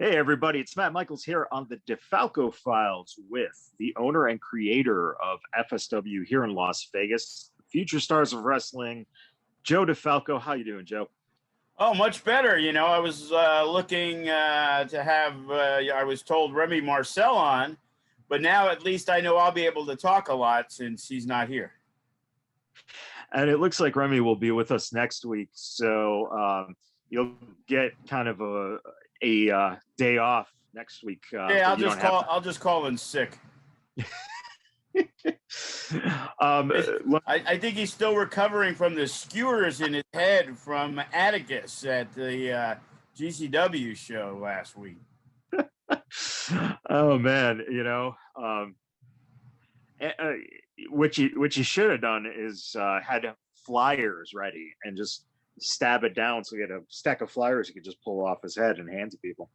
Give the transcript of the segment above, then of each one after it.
Hey, everybody, it's Matt Michaels here on the DeFalco Files with the owner and creator of FSW here in Las Vegas, future stars of wrestling, Joe DeFalco. How you doing, Joe? Oh, much better. I was looking to have, I was told Remy Marcel on, but now at least I know I'll be able to talk a lot since he's not here. And it looks like Remy will be with us next week, so you'll get kind of a day off next week. Yeah, But you don't have I'll just call in sick. um, I think he's still recovering from the skewers in his head from Atticus at the GCW show last week. oh man, what you should have done is had flyers ready and just stab it down, so you had a stack of flyers you could just pull off his head and hand to people.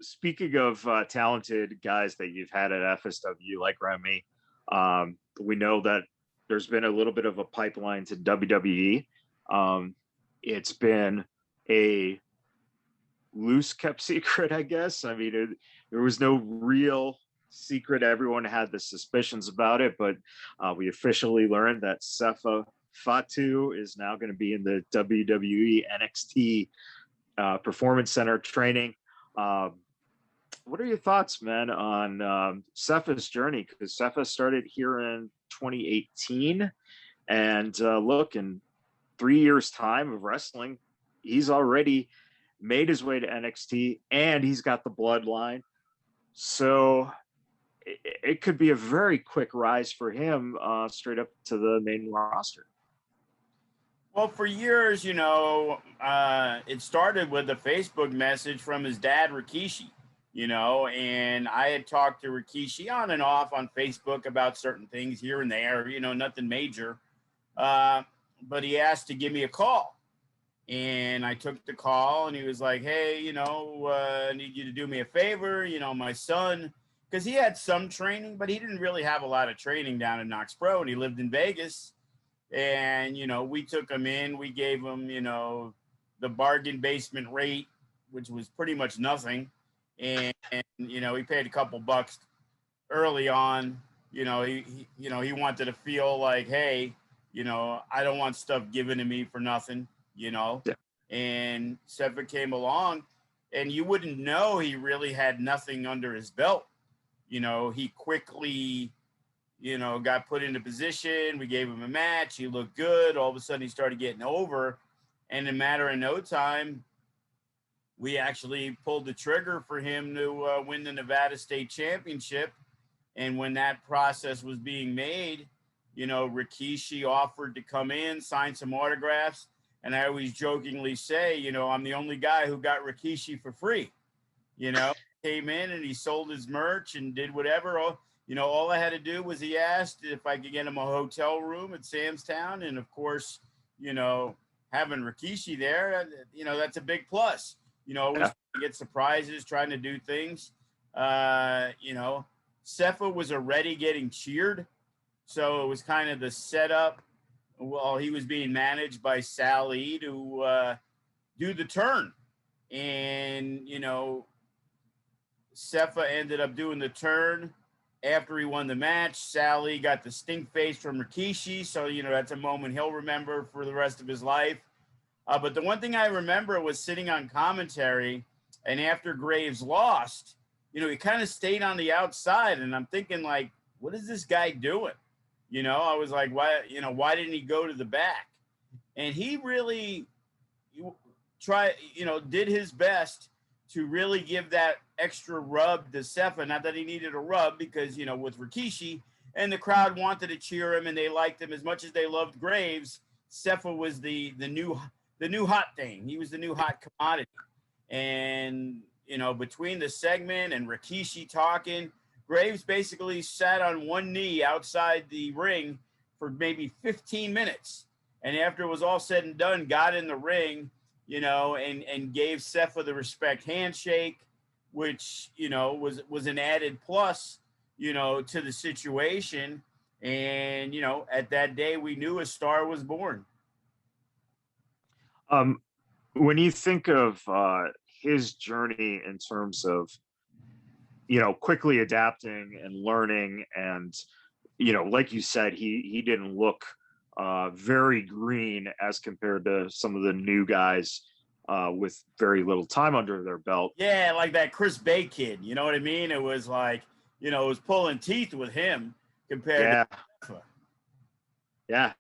Speaking of talented guys that you've had at FSW like Remy, we know that there's been a little bit of a pipeline to WWE. It's been a loose kept secret, I guess. I mean, there was no real secret. Everyone had the suspicions about it, but we officially learned that Sefa Fatu is now going to be in the WWE NXT Performance Center training. What are your thoughts, man, on Sefa's journey? Because Sefa started here in 2018, and look, in 3 years' time of wrestling, he's already made his way to NXT, and he's got the bloodline. So it could be a very quick rise for him straight up to the main roster. Well, for years, it started with a Facebook message from his dad, Rikishi, and I had talked to Rikishi on and off on Facebook about certain things here and there, nothing major. But he asked to give me a call. And I took the call, and he was like, hey, I need you to do me a favor. My son, because he had some training, but he didn't really have a lot of training down in Knox Pro, and he lived in Vegas. And, we took him in. We gave him, the bargain basement rate, which was pretty much nothing. And he paid a couple bucks early on. He wanted to feel like, hey, I don't want stuff given to me for nothing. Yeah. And Sefa came along, and you wouldn't know he really had nothing under his belt. He quickly, got put into position. We gave him a match. He looked good. All of a sudden, he started getting over. And in a matter of no time, we actually pulled the trigger for him to win the Nevada State Championship. And when that process was being made, Rikishi offered to come in, sign some autographs. And I always jokingly say, I'm the only guy who got Rikishi for free. Came in and he sold his merch and did whatever. All I had to do was he asked if I could get him a hotel room at Sam's Town. And of course, having Rikishi there, that's a big plus. Always get surprises, trying to do things. Sefa was already getting cheered. So it was kind of the setup. Well, he was being managed by Sally to do the turn. And, Sefa ended up doing the turn after he won the match. Sally got the stink face from Rikishi. So, that's a moment he'll remember for the rest of his life. But the one thing I remember was sitting on commentary, and after Graves lost, he kind of stayed on the outside. And I'm thinking, like, what is this guy doing? I was like, why didn't he go to the back? And he really did his best to really give that extra rub to Sefa. Not that he needed a rub, because, with Rikishi and the crowd wanted to cheer him and they liked him as much as they loved Graves. Sefa was the new hot thing. He was the new hot commodity. And, between the segment and Rikishi talking, Graves basically sat on one knee outside the ring for maybe 15 minutes. And after it was all said and done, got in the ring, and gave Sefa the respect handshake, which, was an added plus, to the situation. And, at that day, we knew a star was born. When you think of his journey in terms of, quickly adapting and learning. And, like you said, he didn't look very green as compared to some of the new guys with very little time under their belt. Yeah, like that Chris Bay kid. You know what I mean? It was like, it was pulling teeth with him compared to. Yeah.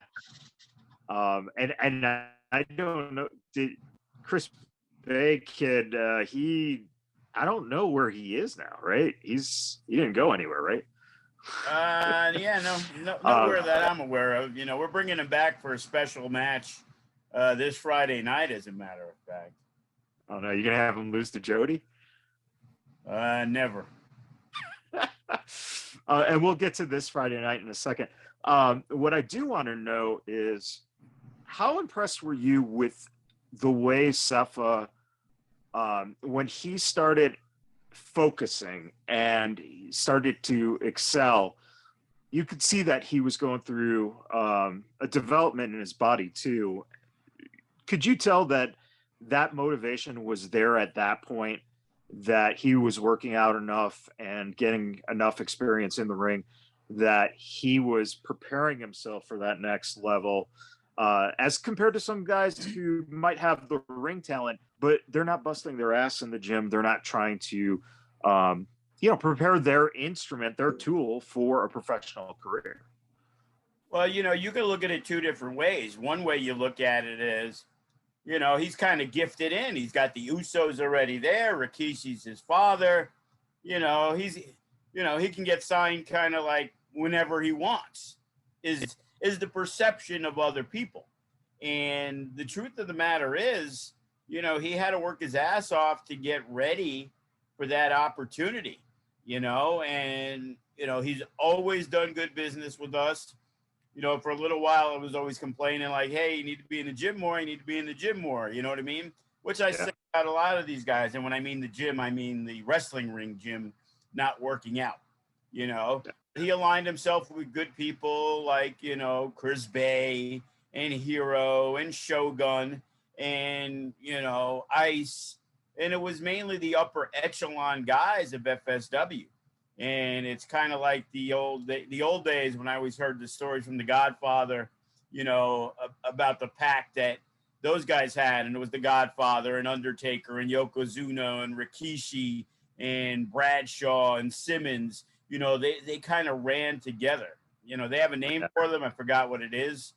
And I don't know, did Chris Bay kid, I don't know where he is now, right? He didn't go anywhere, right? Nowhere that I'm aware of. We're bringing him back for a special match this Friday night, as a matter of fact. Oh no, you're gonna have him lose to Jody? Never. And we'll get to this Friday night in a second. What I do want to know is, how impressed were you with the way Sefa, when he started focusing and he started to excel, you could see that he was going through a development in his body too. Could you tell that motivation was there at that point, that he was working out enough and getting enough experience in the ring, that he was preparing himself for that next level, as compared to some guys who might have the ring talent, but they're not busting their ass in the gym. They're not trying to, prepare their instrument, their tool for a professional career. Well, you can look at it two different ways. One way you look at it is, he's kind of gifted in. He's got the Usos already there. Rikishi's his father. He can get signed kind of like whenever he wants, is the perception of other people. And the truth of the matter is, he had to work his ass off to get ready for that opportunity, and, he's always done good business with us. For a little while, I was always complaining like, hey, you need to be in the gym more. You need to be in the gym more. You know what I mean? Which I say about a lot of these guys. And when I mean the gym, I mean the wrestling ring gym, not working out. He aligned himself with good people like, Chris Bay and Hero and Shogun and, Ice. And it was mainly the upper echelon guys of FSW. And it's kind of like the old days when I always heard the stories from The Godfather, about the pack that those guys had. And it was The Godfather and Undertaker and Yokozuna and Rikishi and Bradshaw and Simmons. They kind of ran together. They have a name for them. I forgot what it is.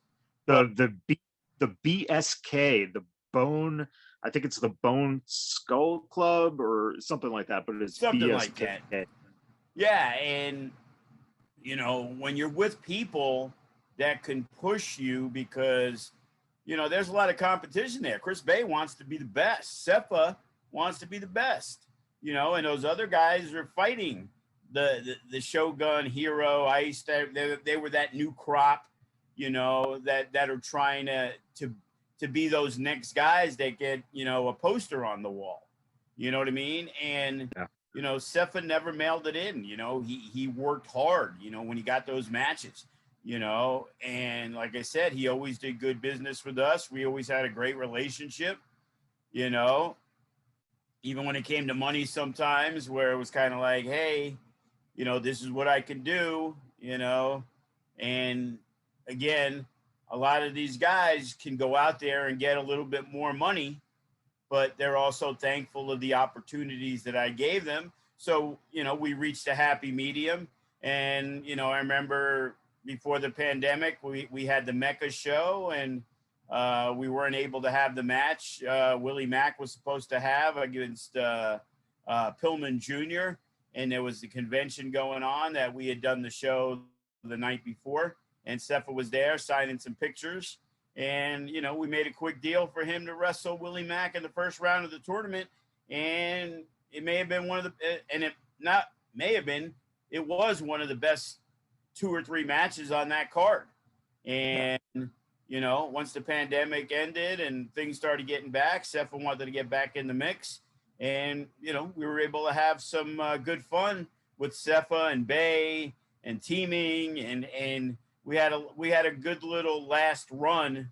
The BSK, the Bone, I think it's the Bone Skull Club or something like that, but it's something BSK. Like that. Yeah, and when you're with people that can push you, because there's a lot of competition there. Chris Bay wants to be the best. Sefa wants to be the best. And those other guys are fighting the Shogun, Hero, Ice. They were that new crop, that are trying to be those next guys that get a poster on the wall. You know what I mean? And Sefa never mailed it in. He worked hard, when he got those matches, and like I said, he always did good business with us. We always had a great relationship, even when it came to money sometimes, where it was kind of like, hey, this is what I can do, and again, a lot of these guys can go out there and get a little bit more money, but they're also thankful of the opportunities that I gave them. So, we reached a happy medium. And, I remember before the pandemic, we had the Mecca show, and we weren't able to have the match Willie Mack was supposed to have against Pillman Jr. And there was the convention going on that we had done the show the night before. And Sefa was there signing some pictures. And, we made a quick deal for him to wrestle Willie Mack in the first round of the tournament. And it may have been it was one of the best 2 or 3 matches on that card. And, once the pandemic ended and things started getting back, Sefa wanted to get back in the mix. And, we were able to have some good fun with Sefa and Bay and teaming. And we had a good little last run.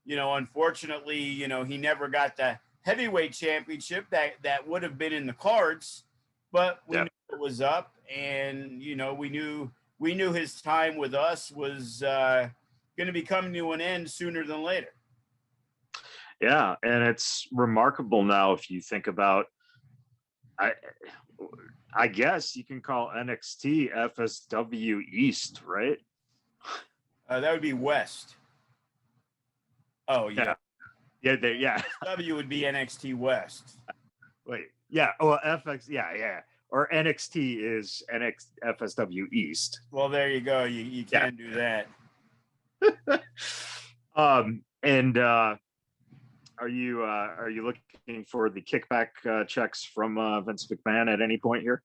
Unfortunately, he never got to heavyweight championship that would have been in the cards, but we knew it was up, and we knew his time with us was going to be coming to an end sooner than later. Yeah, and it's remarkable now if you think about. I guess you can call NXT FSW East, right? That would be West. Oh yeah. Yeah. FSW would be NXT West. Wait, yeah. Oh, FX, yeah. Or NXT is FSW East. Well, there you go. You can do that. And are you looking for the kickback checks from Vince McMahon at any point here?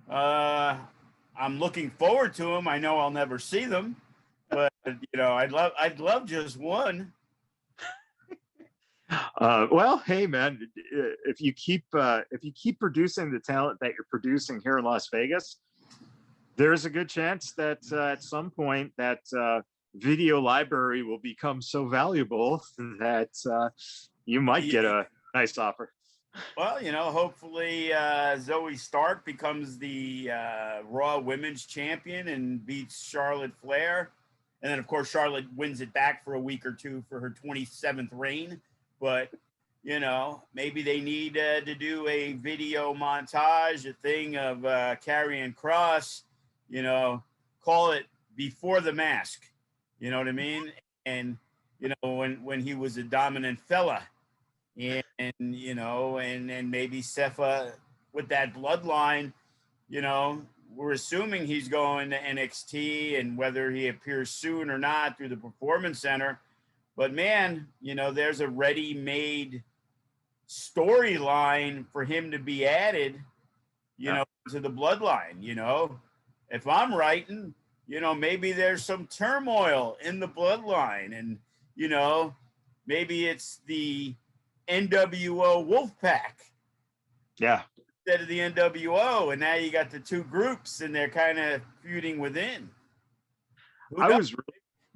I'm looking forward to them. I know I'll never see them, but I'd love just one. Well, hey man, if you keep producing the talent that you're producing here in Las Vegas, there's a good chance that at some point that video library will become so valuable that you might get a nice offer. Well, hopefully Zoe Stark becomes the Raw Women's Champion and beats Charlotte Flair. And then, of course, Charlotte wins it back for a week or two for her 27th reign. But, maybe they need to do a video montage, a thing of Karrion Kross, call it Before the Mask. You know what I mean? And, when he was a dominant fella. And maybe Sefa with that bloodline, we're assuming he's going to NXT, and whether he appears soon or not through the Performance Center. But man, there's a ready-made storyline for him to be added, to the bloodline. If I'm writing, maybe there's some turmoil in the bloodline, and, maybe it's the NWO Wolfpack. Yeah. Instead of the NWO, and now you got the two groups, and they're kind of feuding within.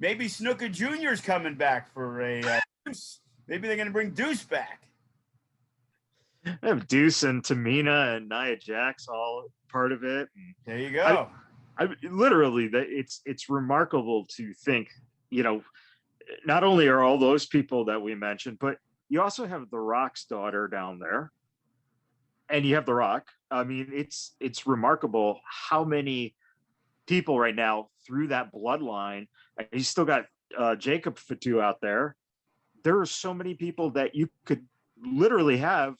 Maybe Snooker Jr.'s coming back for a Deuce. Maybe they're going to bring Deuce back. I have Deuce and Tamina and Nia Jax all part of it. And there you go. I literally, it's remarkable to think, not only are all those people that we mentioned, but you also have The Rock's daughter down there, and you have The Rock. I mean, it's remarkable how many people right now through that bloodline. You still got Jacob Fatu out there. There are so many people that you could literally have,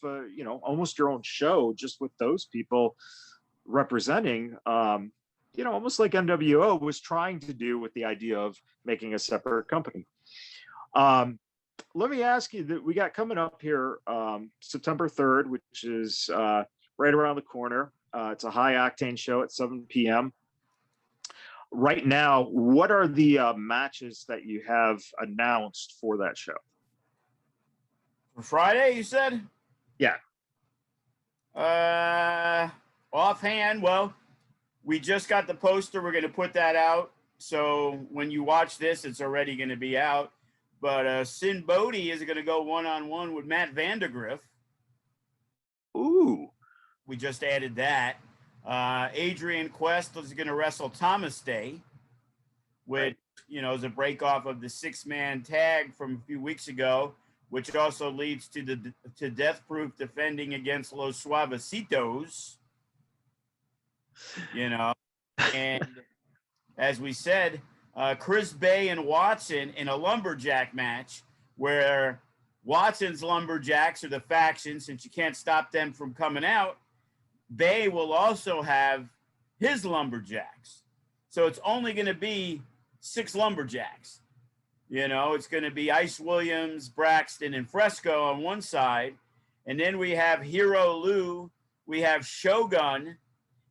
almost your own show just with those people representing, almost like NWO was trying to do with the idea of making a separate company. Let me ask you that we got coming up here September 3rd, which is right around the corner. It's a High Octane show at 7 p.m. Right now, what are the matches that you have announced for that show? For Friday, you said? Yeah. Offhand, well, we just got the poster. We're going to put that out. So when you watch this, it's already going to be out. But Sin Bodhi is going to go one-on-one with Matt Vandergriff. Ooh. We just added that. Adrian Quest is going to wrestle Thomas Day, which, is a break off of the 6-man tag from a few weeks ago, which also leads to Death Proof defending against Los Suavecitos. And as we said, Chris Bay and Watson in a lumberjack match where Watson's lumberjacks are the faction, since you can't stop them from coming out. Bay will also have his lumberjacks. So it's only going to be 6 lumberjacks. It's going to be Ice Williams, Braxton, and Fresco on one side. And then we have Hero Lou, we have Shogun,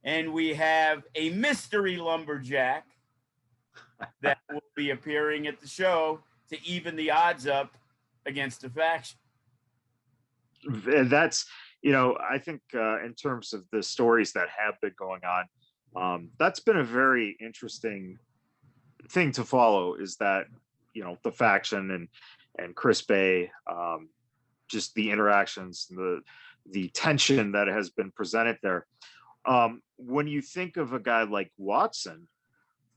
and we have a mystery lumberjack that will be appearing at the show to even the odds up against the faction. That's, I think in terms of the stories that have been going on, that's been a very interesting thing to follow, is that, the faction and Chris Bay just the interactions, the tension that has been presented there. When you think of a guy like Watson,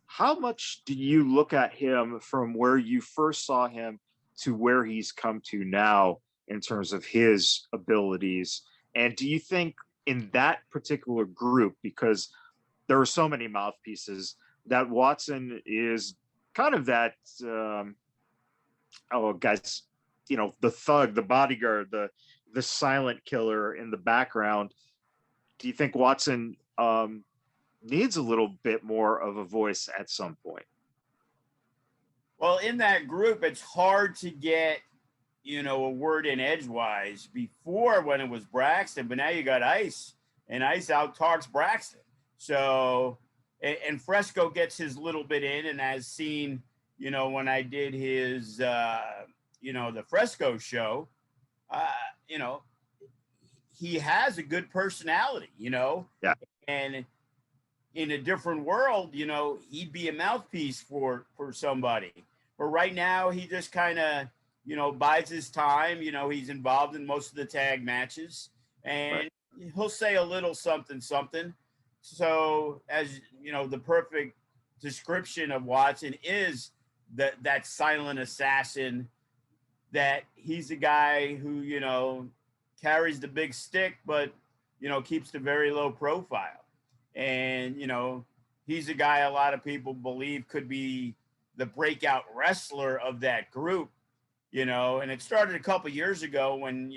how much do you look at him from where you first saw him to where he's come to now in terms of his abilities? And do you think in that particular group, because there are so many mouthpieces, that Watson is kind of that, guys, the thug, the bodyguard, the silent killer in the background? Do you think Watson needs a little bit more of a voice at some point? Well, in that group, it's hard to get, a word in edgewise. Before, when it was Braxton, but now you got Ice, and Ice out-talks Braxton. So, and Fresco gets his little bit in, and has seen, when I did his, the Fresco show, he has a good personality, Yeah. and in a different world, he'd be a mouthpiece for somebody. But right now, he just kind of, bides his time. He's involved in most of the tag matches, and he'll say a little something. So, as the perfect description of Watson is that silent assassin, that he's a guy who, carries the big stick, but, keeps the very low profile. And, he's a guy a lot of people believe could be the breakout wrestler of that group, and it started a couple years ago when,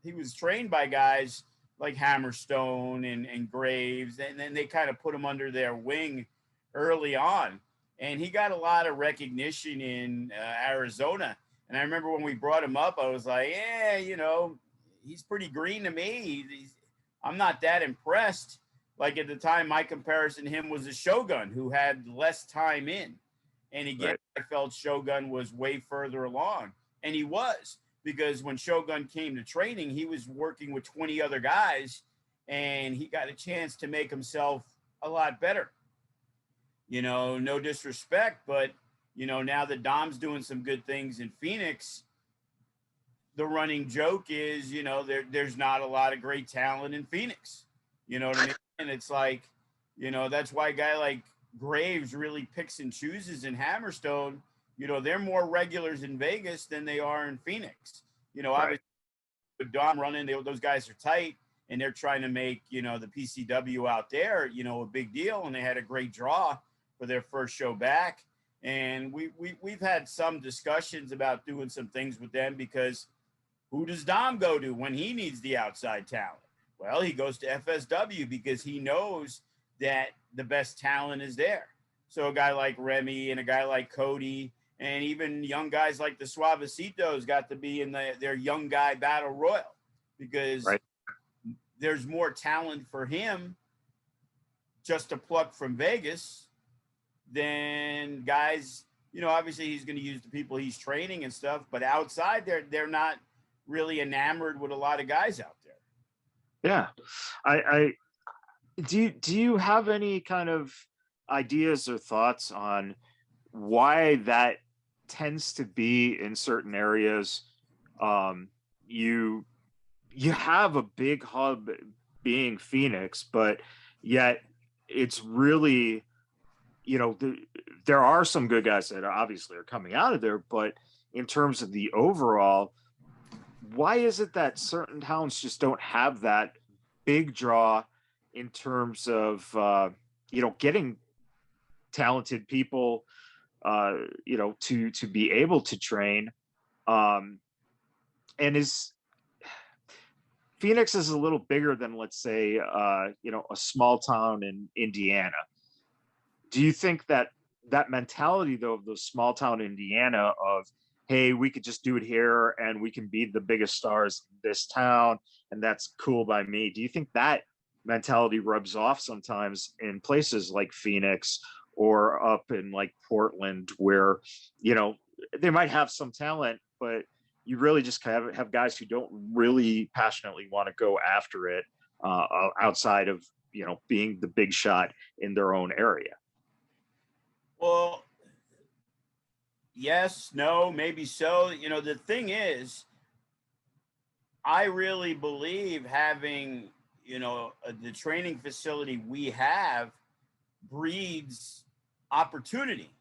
he was trained by guys like Hammerstone and Graves, and then they kind of put him under their wing early on. And he got a lot of recognition in Arizona. And I remember when we brought him up, I was like, yeah, he's pretty green to me. I'm not that impressed. Like at the time, my comparison to him was a Shogun who had less time in. And again, I felt Shogun was way further along. And he was, because when Shogun came to training, he was working with 20 other guys, and he got a chance to make himself a lot better. No disrespect, but, now that Dom's doing some good things in Phoenix, the running joke is, there's not a lot of great talent in Phoenix. You know what I mean? And it's like, that's why a guy like Graves really picks and chooses in Hammerstone. They're more regulars in Vegas than they are in Phoenix. Obviously with Dom running, those guys are tight, and they're trying to make, the PCW out there, a big deal. And they had a great draw for their first show back. And we've had some discussions about doing some things with them, because who does Dom go to when he needs the outside talent? Well, he goes to FSW because he knows that the best talent is there. So a guy like Remy and a guy like Cody, and even young guys like the Suavecitos got to be in their young guy battle royal, because there's more talent for him just to pluck from Vegas than guys, obviously he's going to use the people he's training and stuff, but outside they're not really enamored with a lot of guys out there. Yeah. I do you have any kind of ideas or thoughts on why that tends to be in certain areas? You have a big hub being Phoenix, but yet it's really, there are some good guys that obviously are coming out of there, but in terms of the overall, why is it that certain towns just don't have that big draw in terms of, getting talented people, to be able to train? And Phoenix is a little bigger than, let's say, a small town in Indiana. Do you think that mentality, though, of the small town Indiana of, hey, we could just do it here and we can be the biggest stars in this town, and that's cool by me? Do you think that mentality rubs off sometimes in places like Phoenix or up in like Portland, where, they might have some talent, but you really just have guys who don't really passionately want to go after it outside of, being the big shot in their own area? Well, yes, no, maybe so. The thing is, I really believe having, the training facility we have breeds opportunity.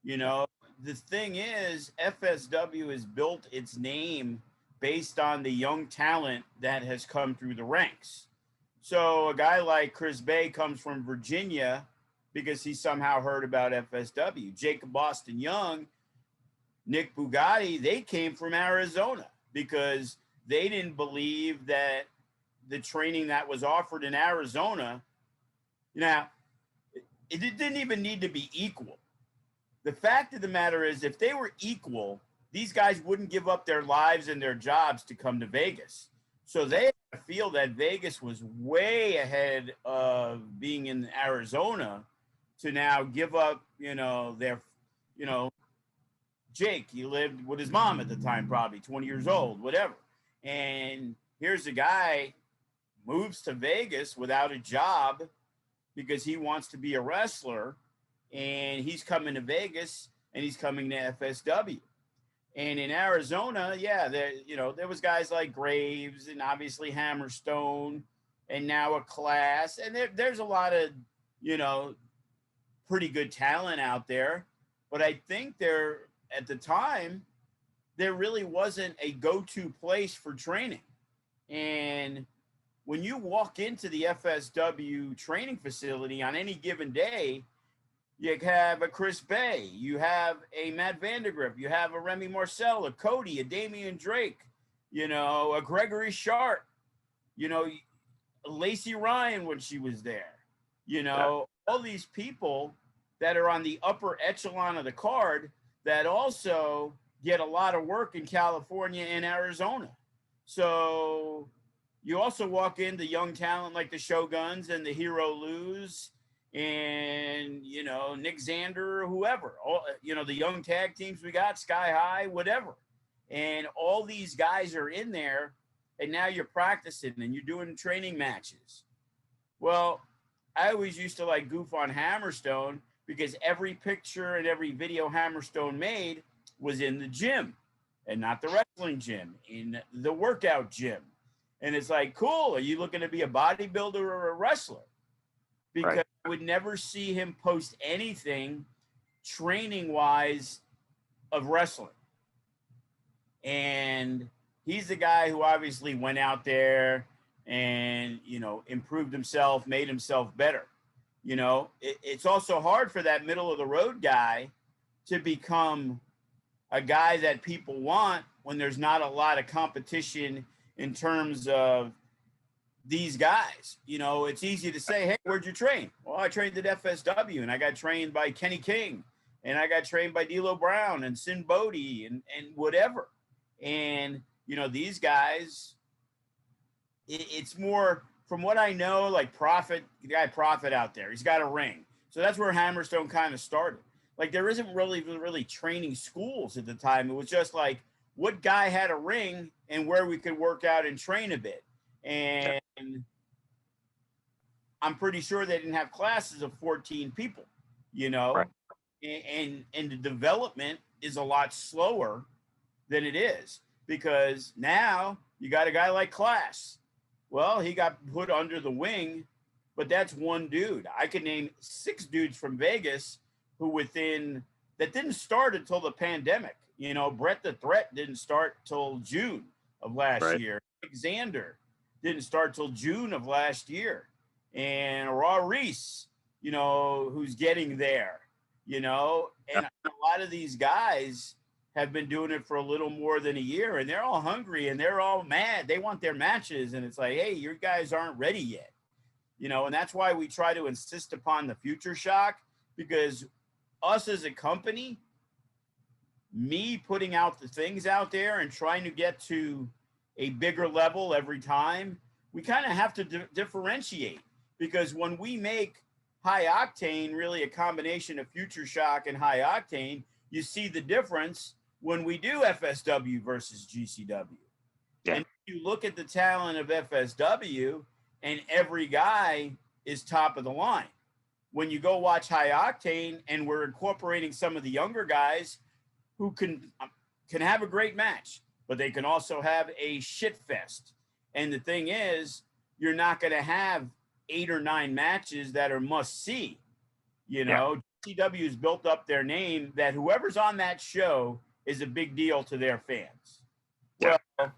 The thing is, FSW has built its name based on the young talent that has come through the ranks. So a guy like Chris Bay comes from Virginia because he somehow heard about FSW. Jacob Boston Young, Nick Bugatti, they came from Arizona because they didn't believe that the training that was offered in Arizona, now, it didn't even need to be equal. The fact of the matter is, if they were equal, these guys wouldn't give up their lives and their jobs to come to Vegas. So they feel that Vegas was way ahead of being in Arizona to now give up, their, Jake, he lived with his mom at the time, probably 20 years old, whatever. And here's a guy moves to Vegas without a job because he wants to be a wrestler, and he's coming to Vegas and he's coming to FSW. And in Arizona, there was guys like Graves and obviously Hammerstone and now a Class. And there's a lot of, pretty good talent out there. But I think at the time, there really wasn't a go-to place for training. And when you walk into the FSW training facility on any given day, you have a Chris Bay, you have a Matt Vandergriff, you have a Remy Marcel, a Cody, a Damian Drake, a Gregory Sharp, Lacey Ryan when she was there, all these people that are on the upper echelon of the card that also get a lot of work in California and Arizona. So you also walk into young talent like the Shoguns and the Hero Luz and, Nick Xander or whoever, all, the young tag teams we got, Sky High, whatever. And all these guys are in there, and now you're practicing and you're doing training matches. Well, I always used to like goof on Hammerstone because every picture and every video Hammerstone made was in the gym and not the wrestling gym, in the workout gym. And it's like, cool, are you looking to be a bodybuilder or a wrestler? Because right. I would never see him post anything training-wise of wrestling. And he's the guy who obviously went out there and, improved himself, made himself better. It's also hard for that middle-of-the-road guy to become a guy that people want when there's not a lot of competition in terms of these guys. It's easy to say, hey, where'd you train? Well, I trained at FSW, and I got trained by Kenny King, and I got trained by D'Lo Brown and Sin Bodie and whatever. And, these guys, it's more, from what I know, like the guy Prophet out there, he's got a ring. So that's where Hammerstone kind of started. Like, there isn't really training schools at the time. It was just like what guy had a ring and where we could work out and train a bit. And I'm pretty sure they didn't have classes of 14 people, right. and the development is a lot slower than it is because now you got a guy like Class. Well, he got put under the wing, but that's one dude. I could name 6 dudes from Vegas who that didn't start until the pandemic. Brett the Threat didn't start till June of last right. year. Alexander didn't start till June of last year. And Raw Reese, who's getting there, and a lot of these guys have been doing it for a little more than a year, and they're all hungry and they're all mad. They want their matches. And it's like, hey, your guys aren't ready yet, and that's why we try to insist upon the Future Shock, because us as a company, me putting out the things out there and trying to get to a bigger level every time, we kind of have to differentiate, because when we make High Octane really a combination of Future Shock and High Octane, you see the difference when we do FSW versus GCW. Yeah. And you look at the talent of FSW and every guy is top of the line. When you go watch High Octane and we're incorporating some of the younger guys who can have a great match. but they can also have a shit fest. And the thing is, you're not going to have 8 or 9 matches that are must see. You know, GCW has built up their name that whoever's on that show is a big deal to their fans. Yeah. Well,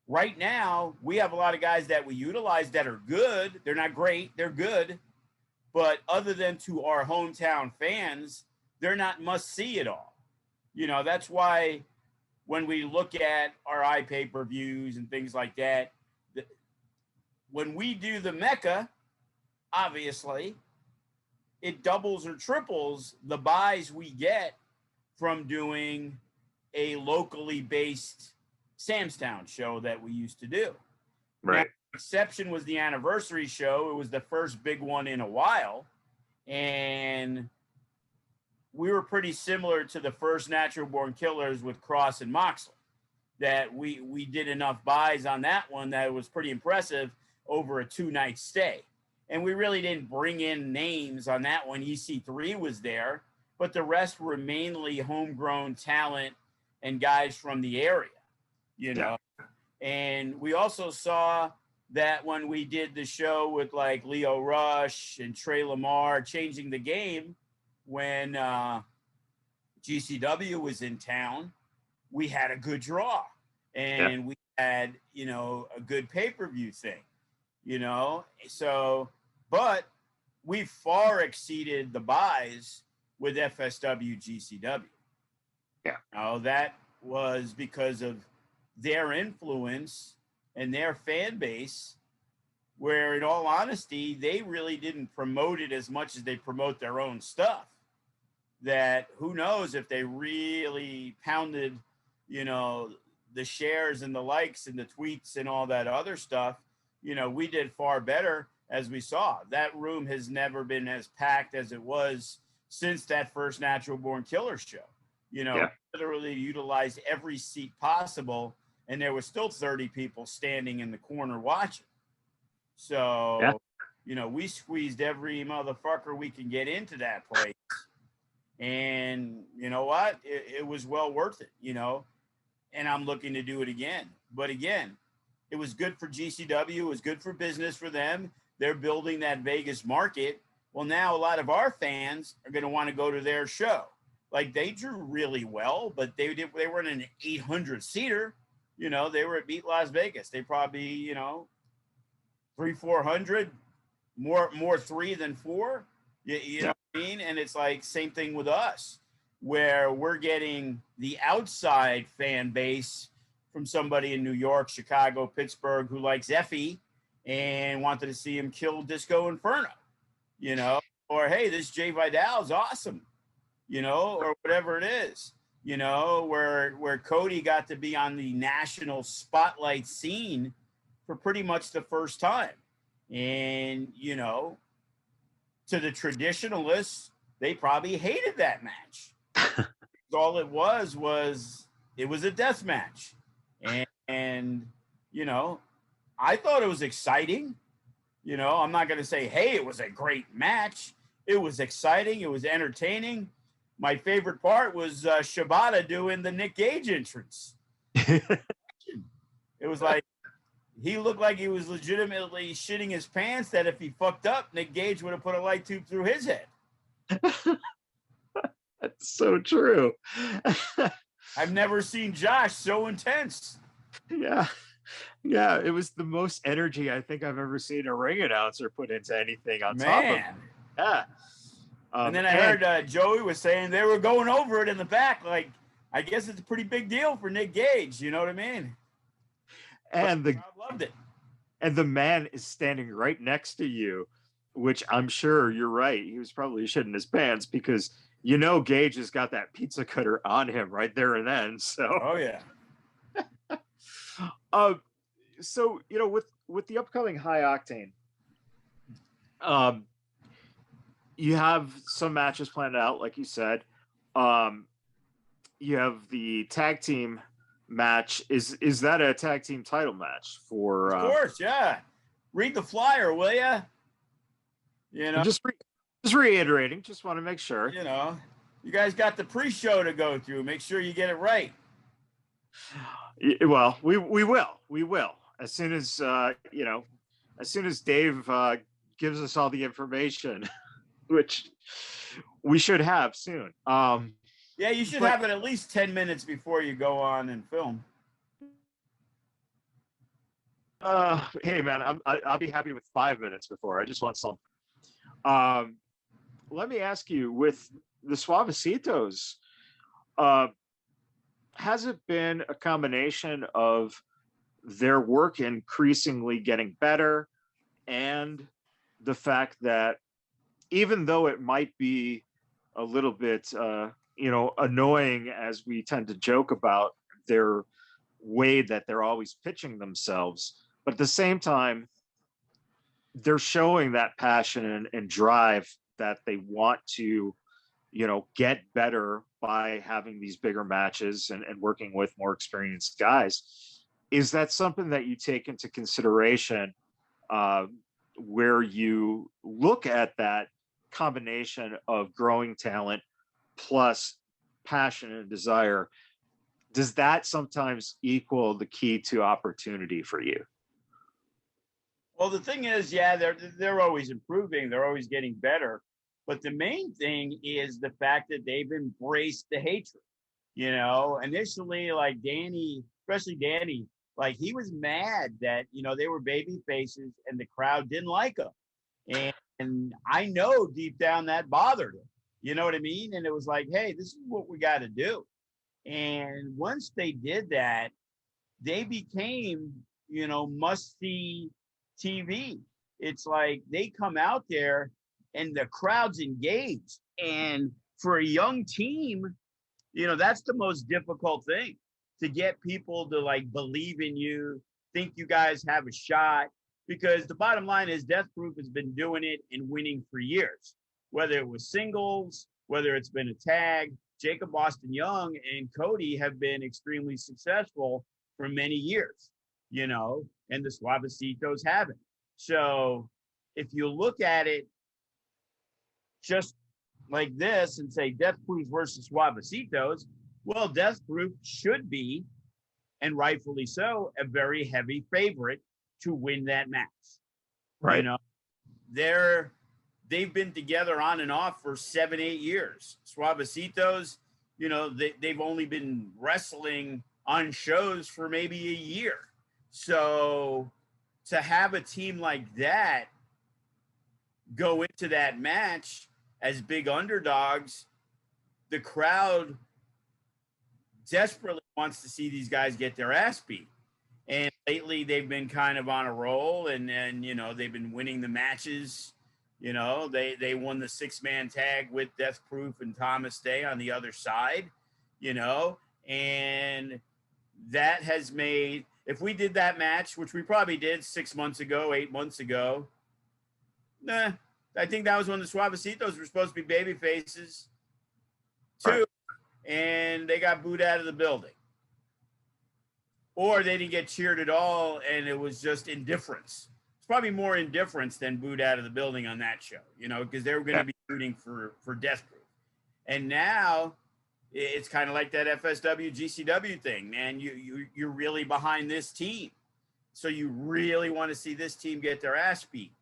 right now, we have a lot of guys that we utilize that are good. They're not great. They're good. But other than to our hometown fans, they're not must see at all. You know, that's why when we look at our iPay-per-views and things like that, when we do the Mecca, obviously, it doubles or triples the buys we get from doing a locally based Samstown show that we used to do. Right. Now, the exception was the anniversary show. It was the first big one in a while. And we were pretty similar to the first Natural Born Killers with Cross and Moxley, that we did enough buys on that one that it was pretty impressive over a 2-night stay. And we really didn't bring in names on that one. EC3 was there, but the rest were mainly homegrown talent and guys from the area, you know. And we also saw that when we did the show with like Leo Rush and Trey Lamar changing the game, when GCW was in town, we had a good draw and we had, you know, a good pay-per-view thing, you know. So, but we far exceeded the buys with FSW GCW. Yeah. Now that was because of their influence and their fan base, where in all honesty, they really didn't promote it as much as they promote their own stuff. That who knows if they really pounded, you know, the shares and the likes and the tweets and all that other stuff, you know, we did far better. As we saw, that room has never been as packed as it was since that first Natural Born Killer show. You know, literally utilized every seat possible, and there was still 30 people standing in the corner watching. So, you know, we squeezed every motherfucker we can get into that place. And you know what? It was well worth it, you know, and I'm looking to do it again. But again, it was good for GCW. It was good for business for them. They're building that Vegas market. Well, now a lot of our fans are going to want to go to their show. Like, they drew really well, but they weren't an 800-seater. You know, they were at Beat Las Vegas. They probably, you know, 300-400, more 3 than 4. You know what I mean? And it's like same thing with us, where we're getting the outside fan base from somebody in New York, Chicago, Pittsburgh who likes Effie and wanted to see him kill Disco Inferno, you know, or hey, this Jay Vidal's awesome, you know, or whatever it is, you know, where Cody got to be on the national spotlight scene for pretty much the first time. And, you know, to the traditionalists, they probably hated that match. All it was it was a death match. And, you know, I thought it was exciting. You know, I'm not going to say, hey, it was a great match. It was exciting. It was entertaining. My favorite part was Shibata doing the Nick Gage entrance. It was like, he looked like he was legitimately shitting his pants that if he fucked up, Nick Gage would have put a light tube through his head. That's so true. I've never seen Josh so intense. Yeah, it was the most energy I think I've ever seen a ring announcer put into anything on top of it. Yeah. And then I heard Joey was saying they were going over it in the back. Like, I guess it's a pretty big deal for Nick Gage. You know what I mean? And the crowd loved it. And the man is standing right next to you, which I'm sure you're right. He was probably shitting his pants because, you know, Gage has got that pizza cutter on him right there and then. So, oh yeah. So, you know, with the upcoming High Octane, you have some matches planned out, like you said. You have the tag team match. Is that a tag team title match for? Of course, yeah. Read the flyer, will ya? You know, just reiterating. Just want to make sure. You know, you guys got the pre-show to go through. Make sure you get it right. Well, we will as soon as as soon as Dave gives us all the information, which we should have soon. Yeah, you should But have it at least 10 minutes before you go on and film. hey man, I'll be happy with 5 minutes before. I just want something. Um, Let me ask you, with the Suavecitos, uh, has it been a combination of their work increasingly getting better and the fact that even though it might be a little bit, annoying, as we tend to joke about their way that they're always pitching themselves, but at the same time, they're showing that passion and drive that they want to, get better by having these bigger matches and working with more experienced guys. Is that something that you take into consideration uh, where you look at that combination of growing talent plus passion and desire? Does that sometimes equal the key to opportunity for you? Well, the thing is, yeah, they're always improving. They're always getting better. But the main thing is the fact that they've embraced the hatred. Initially, like Danny, especially Danny, like he was mad that, they were baby faces and the crowd didn't like them. And I know deep down that bothered him. You know what I mean? And it was like, hey, this is what we got to do. And once they did that, they became, must see TV. It's like they come out there and the crowd's engaged. And for a young team, that's the most difficult thing, to get people to like believe in you, think you guys have a shot. Because the bottom line is Death Proof has been doing it and winning for years, whether it was singles, whether it's been a tag. Jacob Austin Young and Cody have been extremely successful for many years, and the Suavecitos haven't. So if you look at it just like this and say Death Proof versus Suavecitos, well, Death Proof should be, and rightfully so, a very heavy favorite to win that match. Right. They've been together on and off for 7-8 years. Suavecitos, they've only been wrestling on shows for maybe a year. So to have a team like that go into that match as big underdogs, the crowd desperately wants to see these guys get their ass beat. And lately they've been kind of on a roll, and they've been winning the matches. They won the 6-man tag with Death Proof and Thomas Day on the other side, and that has made, if we did that match, which we probably did 6 months ago, 8 months ago, I think that was when the Suavecitos were supposed to be baby faces too, and they got booed out of the building. Or they didn't get cheered at all, and it was just indifference. It's probably more indifference than booed out of the building on that show, because they were going to be rooting for Death Proof. And now it's kind of like that FSW GCW thing, man. You're really behind this team, so you really want to see this team get their ass beat.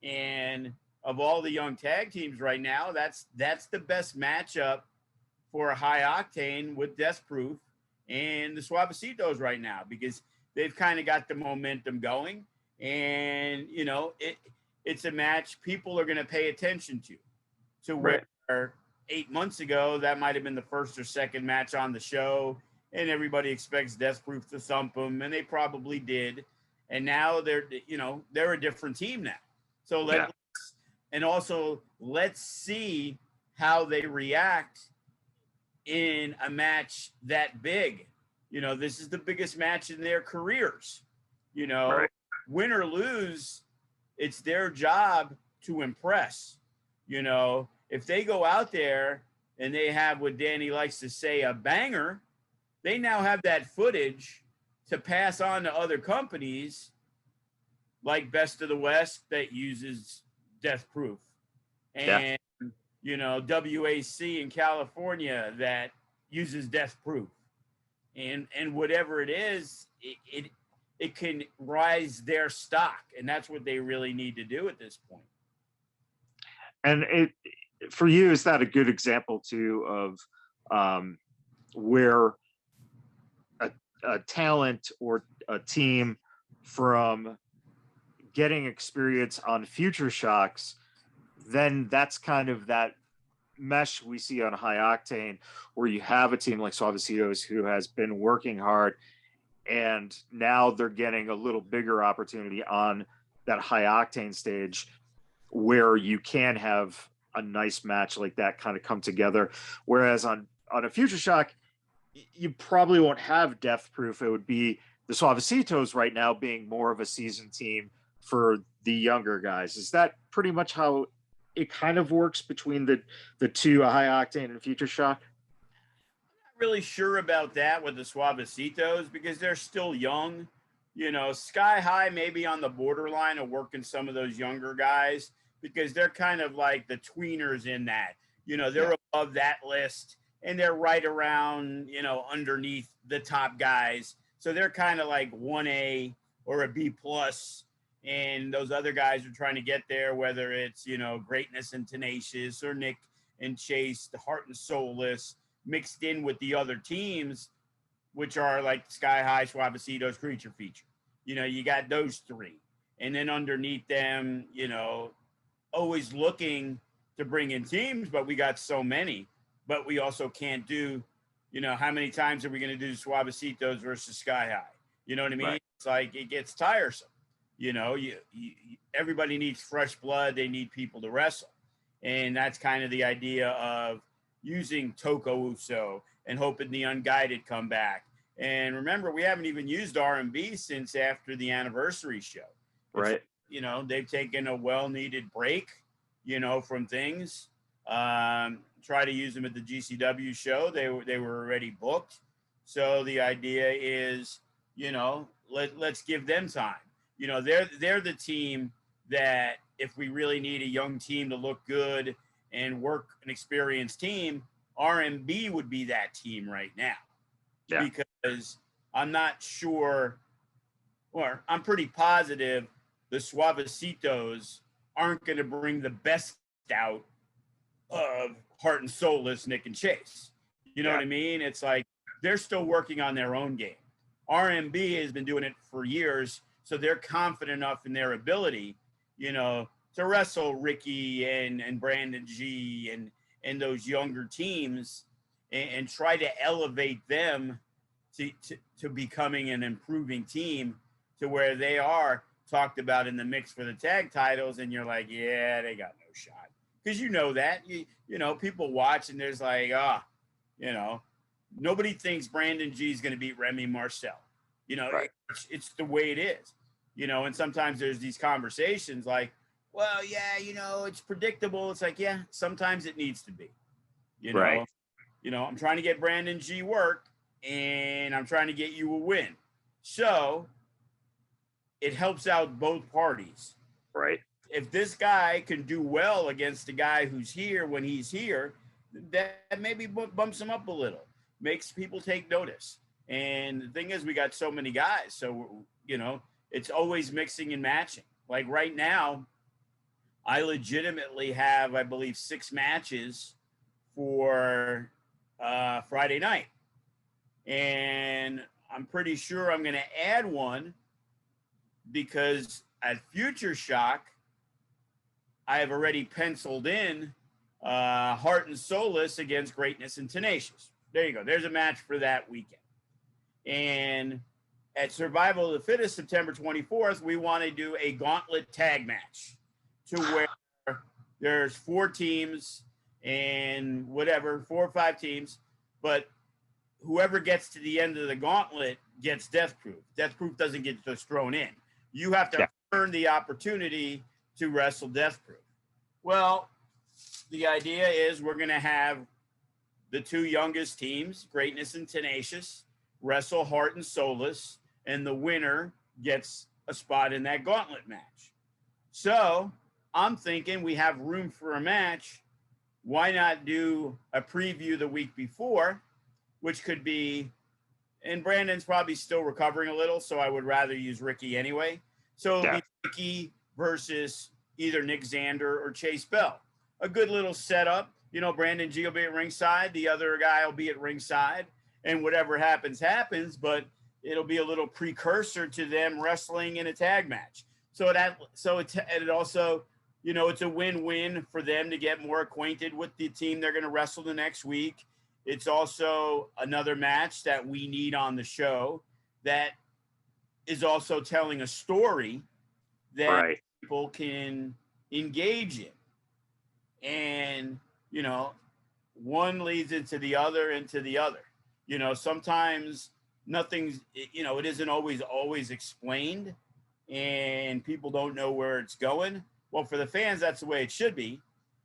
And of all the young tag teams right now, that's the best matchup for a High Octane with Death Proof and the Suavecitos right now, because they've kind of got the momentum going, and it's a match people are going to pay attention to where 8 months ago that might have been the first or second match on the show, and everybody expects Death Proof to thump them, and they probably did. And now they're a different team now. So let's see how they react in a match that big. This is the biggest match in their careers. Win or lose, it's their job to impress. If they go out there and they have what Danny likes to say, a banger, they now have that footage to pass on to other companies like Best of the West that uses Death Proof, and WAC in California that uses Death Proof, and whatever it is, it can rise their stock, and that's what they really need to do at this point. And for you, is that a good example too of where a talent or a team from getting experience on Future Shocks, then that's kind of that mesh we see on High Octane, where you have a team like Suavecitos who has been working hard, and now they're getting a little bigger opportunity on that High Octane stage, where you can have a nice match like that kind of come together. Whereas on a Future Shock, you probably won't have Death Proof. It would be the Suavecitos right now being more of a seasoned team for the younger guys. Is that pretty much how it kind of works between the two, High Octane and Future Shock? I'm not really sure about that with the Suavecitos because they're still young. You know, Sky High may be on the borderline of working some of those younger guys because they're kind of like the tweeners in that. You know, they're above that list and they're right around, you know, underneath the top guys. So they're kind of like 1A or a B plus. And those other guys are trying to get there, whether it's, you know, Greatness and Tenacious or Nick and Chase, the Heart and Soulless, mixed in with the other teams, which are like Sky High, Suavecitos, Creature Feature. You know, you got those three. And then underneath them, you know, always looking to bring in teams, but we got so many. But we also can't do, you know, how many times are we going to do Suavecitos versus Sky High? You know what I mean? Right. It's like it gets tiresome. You know, everybody needs fresh blood. They need people to wrestle. And that's kind of the idea of using Toko Uso and hoping the Unguided come back. And remember, we haven't even used R&B since after the anniversary show. Right. You know, they've taken a well-needed break, you know, from things. Try to use them at the GCW show. They were already booked. So the idea is, you know, let's give them time. You know, they're the team that if we really need a young team to look good and work an experienced team, RMB would be that team right now. Yeah. Because I'm not sure, or I'm pretty positive the Suavecitos aren't going to bring the best out of Heart and Soulless, Nick and Chase. You know what I mean? It's like they're still working on their own game. RMB has been doing it for years, so they're confident enough in their ability, you know, to wrestle Ricky and Brandon G and those younger teams and try to elevate them to becoming an improving team to where they are talked about in the mix for the tag titles. And you're like, yeah, they got no shot. Because you know that. You know, people watch and there's like, you know, nobody thinks Brandon G is going to beat Remy Marcel. You know, right. It's the way it is. You know, and sometimes there's these conversations like, well, yeah, you know, it's predictable. It's like, yeah, sometimes it needs to be. You know, right. You know, I'm trying to get Brandon G work and I'm trying to get you a win. So it helps out both parties. Right. If this guy can do well against the guy who's here when he's here, that maybe bumps him up a little, makes people take notice. And the thing is, we got so many guys. So, you know, it's always mixing and matching. Like right now, I legitimately have, I believe, 6 matches for Friday night. And I'm pretty sure I'm going to add one because at Future Shock, I have already penciled in Heart and Soulless against Greatness and Tenacious. There you go. There's a match for that weekend. And at Survival of the Fittest, September 24th, we want to do a gauntlet tag match to where there's 4 teams and whatever, 4 or 5 teams, but whoever gets to the end of the gauntlet gets Death Proof. Death Proof doesn't get just thrown in. You have to earn the opportunity to wrestle Death Proof. Well, the idea is we're going to have the 2 youngest teams, Greatness and Tenacious, wrestle Heart and Soulless, and the winner gets a spot in that gauntlet match. So I'm thinking we have room for a match. Why not do a preview the week before, which could be and Brandon's probably still recovering a little, so I would rather use Ricky anyway. So it'll be Ricky versus either Nick Xander or Chase Bell. A good little setup. You know, Brandon G will be at ringside. The other guy will be at ringside. And whatever happens, happens. But it'll be a little precursor to them wrestling in a tag match. It also, you know, it's a win-win for them to get more acquainted with the team they're going to wrestle the next week. It's also another match that we need on the show that is also telling a story that people can engage in. And, you know, one leads into the other. You know, sometimes nothing's, you know, it isn't always explained and people don't know where it's going. Well, for the fans, that's the way it should be.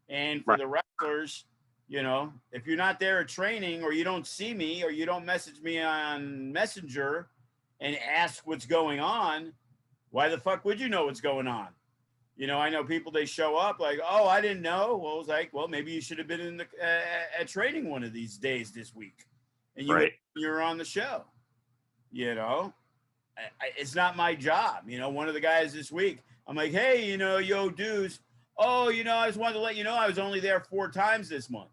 And for the wrestlers, you know, if you're not there at training or you don't see me or you don't message me on Messenger and ask what's going on, why the fuck would you know what's going on? You know, I know people, they show up like, oh, I didn't know. Well, I was like, well, maybe you should have been in the at training one of these days this week. And you're on the show. You know, it's not my job. You know, one of the guys this week, I'm like, hey, you know, yo, dudes. Oh, you know, I just wanted to let you know I was only there 4 times this month.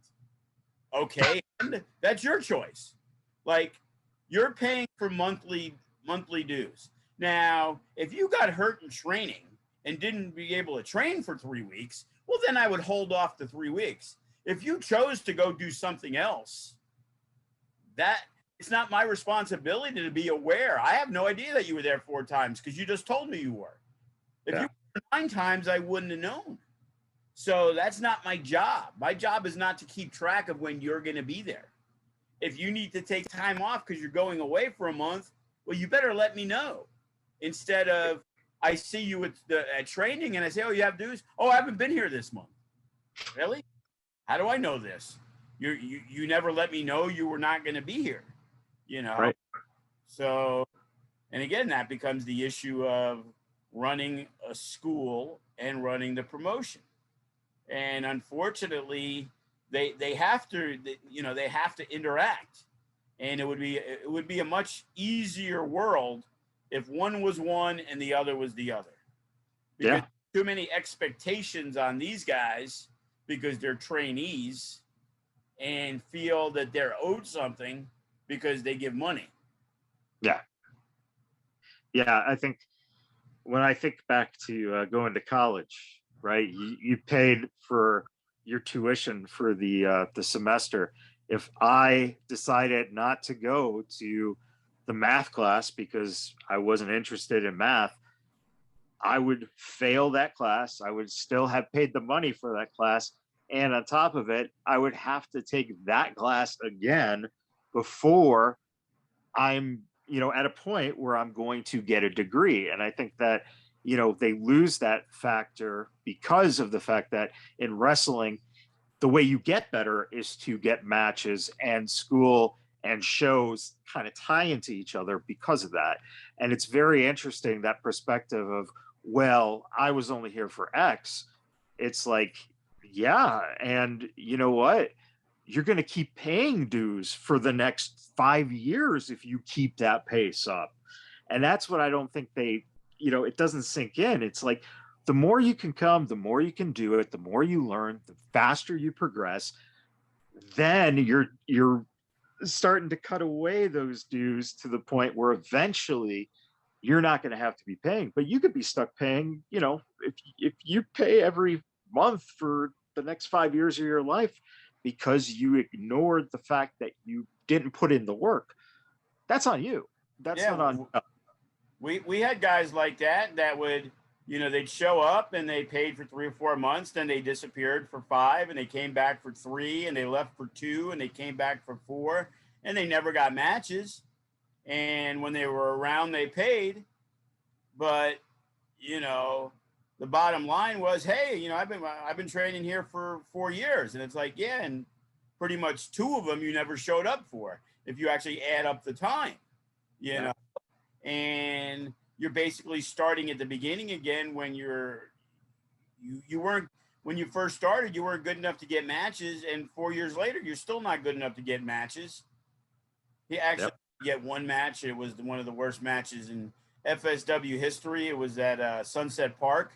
Okay, and that's your choice. Like, you're paying for monthly dues. Now, if you got hurt in training and didn't be able to train for 3 weeks, well, then I would hold off the 3 weeks. If you chose to go do something else, that it's not my responsibility to be aware. I have no idea that you were there 4 times because you just told me you were. If you were 9 times, I wouldn't have known. So that's not my job. My job is not to keep track of when you're going to be there. If you need to take time off because you're going away for a month, well, you better let me know. Instead of I see you at training and I say, oh, you have dues? Oh, I haven't been here this month. Really? How do I know this? You never let me know you were not going to be here. You know? Right. So, and again, that becomes the issue of running a school and running the promotion. And unfortunately, they have to, you know, they have to interact. And it would be a much easier world if one was one and the other was the other. Because too many expectations on these guys because they're trainees and feel that they're owed something because they give money. Yeah. Yeah, I think when I think back to going to college, right? You paid for your tuition for the semester. If I decided not to go to the math class because I wasn't interested in math, I would fail that class. I would still have paid the money for that class. And on top of it, I would have to take that class again before I'm, you know, at a point where I'm going to get a degree. And I think that, you know, they lose that factor because of the fact that in wrestling, the way you get better is to get matches, and school and shows kind of tie into each other because of that. And it's very interesting, that perspective of, well, I was only here for X. It's like, yeah. And you know what? You're going to keep paying dues for the next 5 years if you keep that pace up. And that's what I don't think they, you know, it doesn't sink in. It's like, the more you can come, the more you can do it, the more you learn, the faster you progress, then you're starting to cut away those dues to the point where eventually you're not going to have to be paying. But you could be stuck paying, you know, if you pay every month for the next 5 years of your life because you ignored the fact that you didn't put in the work, that's on you. That's not on. We had guys like that would, you know, they'd show up and they paid for 3 or 4 months, then they disappeared for 5 and they came back for 3 and they left for 2 and they came back for 4 and they never got matches. And when they were around, they paid. But, you know, the bottom line was, hey, you know, I've been training here for 4 years. And it's like, yeah, and pretty much 2 of them you never showed up for if you actually add up the time, you know. And you're basically starting at the beginning again when you weren't, when you first started, you weren't good enough to get matches. And 4 years later, you're still not good enough to get matches. He actually, get one match. It was one of the worst matches in FSW history. It was at Sunset Park,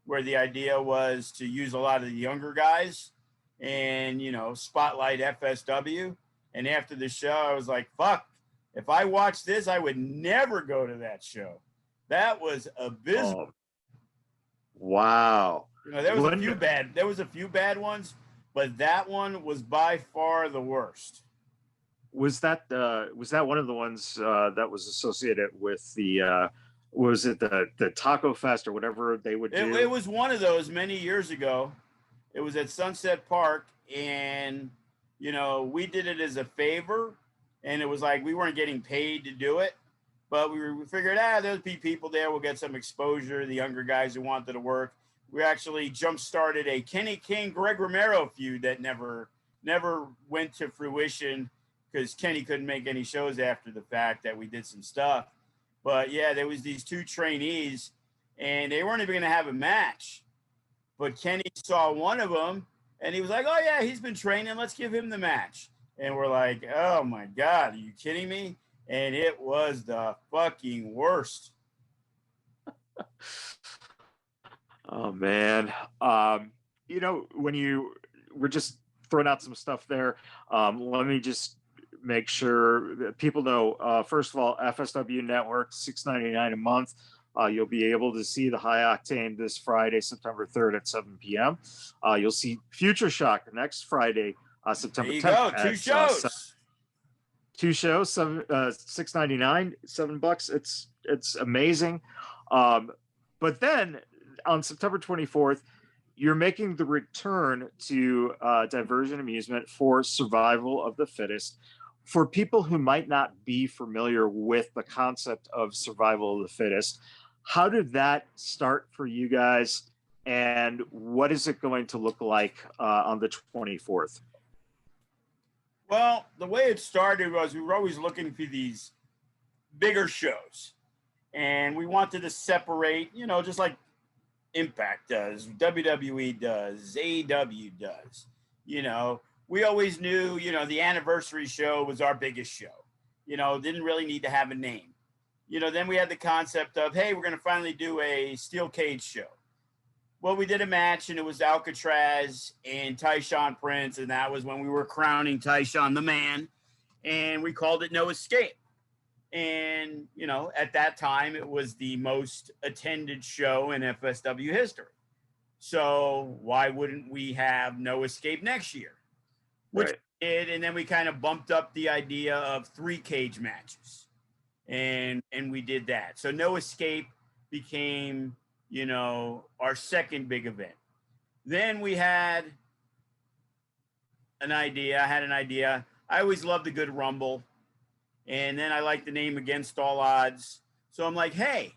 where the idea was to use a lot of the younger guys and, you know, spotlight FSW. And after the show, I was like, fuck, if I watched this, I would never go to that show. That was abysmal. Oh, wow. You know, there was a few bad ones, but that one was by far the worst. Was that one of the ones that was associated with the was it the Taco Fest or whatever they would do? It was one of those many years ago. It was at Sunset Park, and you know, we did it as a favor, and it was like we weren't getting paid to do it, but we figured, there'll be people there. We'll get some exposure. The younger guys who wanted to work. We actually jump-started a Kenny King, Greg Romero feud that never went to fruition because Kenny couldn't make any shows after the fact that we did some stuff. But yeah, there was these two trainees, and they weren't even going to have a match. But Kenny saw one of them, and he was like, "Oh yeah, he's been training. Let's give him the match." And we're like, "Oh my God, are you kidding me?" And it was the fucking worst. Oh man, you know, when you were just throwing out some stuff there, let me just make sure that people know. First of all, FSW Network, $6.99 a month. You'll be able to see the High Octane this Friday, September 3rd at 7 p.m. You'll see Future Shock next Friday, September 10th. There you go, two shows. Two shows, $6.99, $7. It's amazing. But then on September 24th, you're making the return to Diversion Amusement for Survival of the Fittest. For people who might not be familiar with the concept of Survival of the Fittest, how did that start for you guys, and what is it going to look like on the 24th? Well, the way it started was we were always looking for these bigger shows, and we wanted to separate, you know, just like Impact does, WWE does, AEW does. You know, we always knew, you know, the anniversary show was our biggest show. You know, didn't really need to have a name. You know, then we had the concept of, hey, we're going to finally do a steel cage show. Well, we did a match, and it was Alcatraz and Tyshawn Prince, and that was when we were crowning Tyshawn the man, and we called it No Escape. And, you know, at that time, it was the most attended show in FSW history. So why wouldn't we have No Escape next year? Which right. we did, and then we kind of bumped up the idea of 3 cage matches. And we did that. So No Escape became, you know, our second big event. Then we had an idea. I had an idea. I always loved a good Rumble. And then I like the name Against All Odds. So I'm like, hey,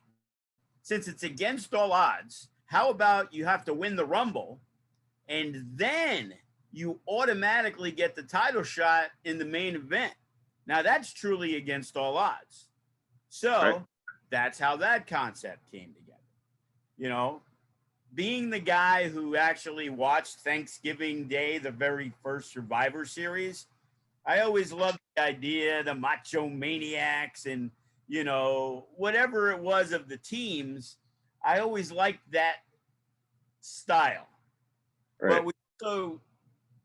since it's against all odds, how about you have to win the Rumble, and then you automatically get the title shot in the main event? Now, that's truly against all odds. So That's how that concept came together. You know, being the guy who actually watched Thanksgiving Day, the very first Survivor Series, I always loved the idea, the Macho Maniacs and, you know, whatever it was of the teams. I always liked that style. Right. But we also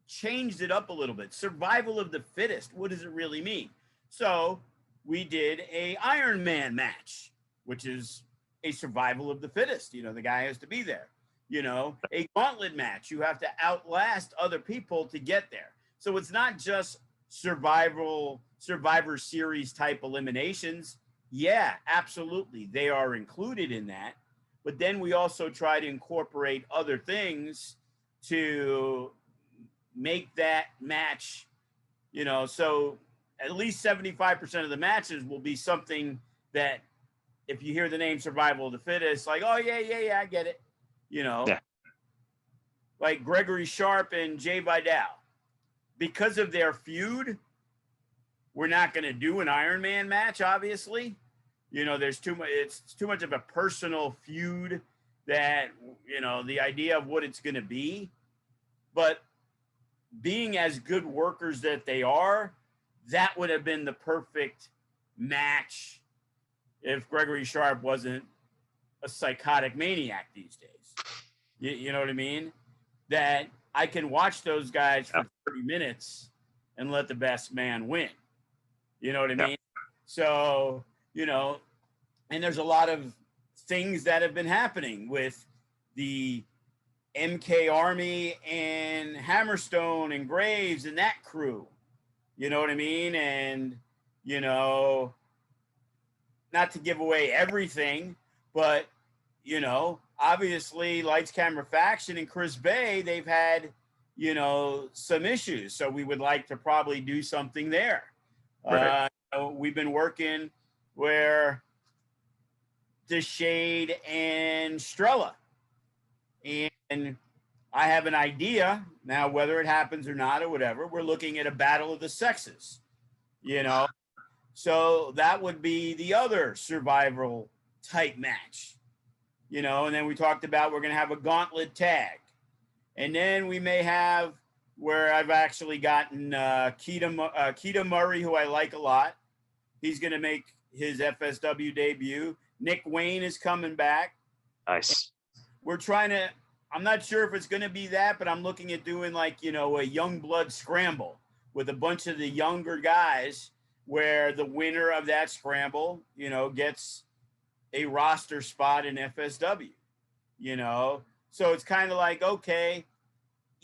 changed it up a little bit. Survival of the Fittest. What does it really mean? So we did a Iron Man match, which is a survival of the fittest. You know, the guy has to be there. You know, a gauntlet match. You have to outlast other people to get there. So it's not just Survivor Series type eliminations. Yeah, absolutely. They are included in that. But then we also try to incorporate other things to make that match, you know, so at least 75% of the matches will be something that if you hear the name Survival of the Fittest, like, oh, yeah, I get it. You know, like Gregory Sharp and Jay Vidal. Because of their feud, we're not going to do an Iron Man match, obviously. You know, it's too much of a personal feud that, you know, the idea of what it's going to be. But being as good workers that they are, that would have been the perfect match if Gregory Sharp wasn't a psychotic maniac these days. You know what I mean? That I can watch those guys for 30 minutes and let the best man win. You know what I mean? So, you know, and there's a lot of things that have been happening with the MK Army and Hammerstone and Graves and that crew. You know what I mean? And, you know, not to give away everything, but, you know, obviously Lights Camera Faction and Chris Bay, they've had, you know, some issues. So we would like to probably do something there. Right. We've been working where the Shade and Strella. And I have an idea now, whether it happens or not or whatever, we're looking at a battle of the sexes, you know? So that would be the other survival type match, you know? And then we talked about we're going to have a gauntlet tag. And then we may have where I've actually gotten Keita Murray, who I like a lot. He's going to make his FSW debut. Nick Wayne is coming back. Nice. And we're trying to, I'm not sure if it's going to be that, but I'm looking at doing like, you know, a young blood scramble with a bunch of the younger guys where the winner of that scramble, you know, gets a roster spot in FSW, you know? So it's kind of like, okay,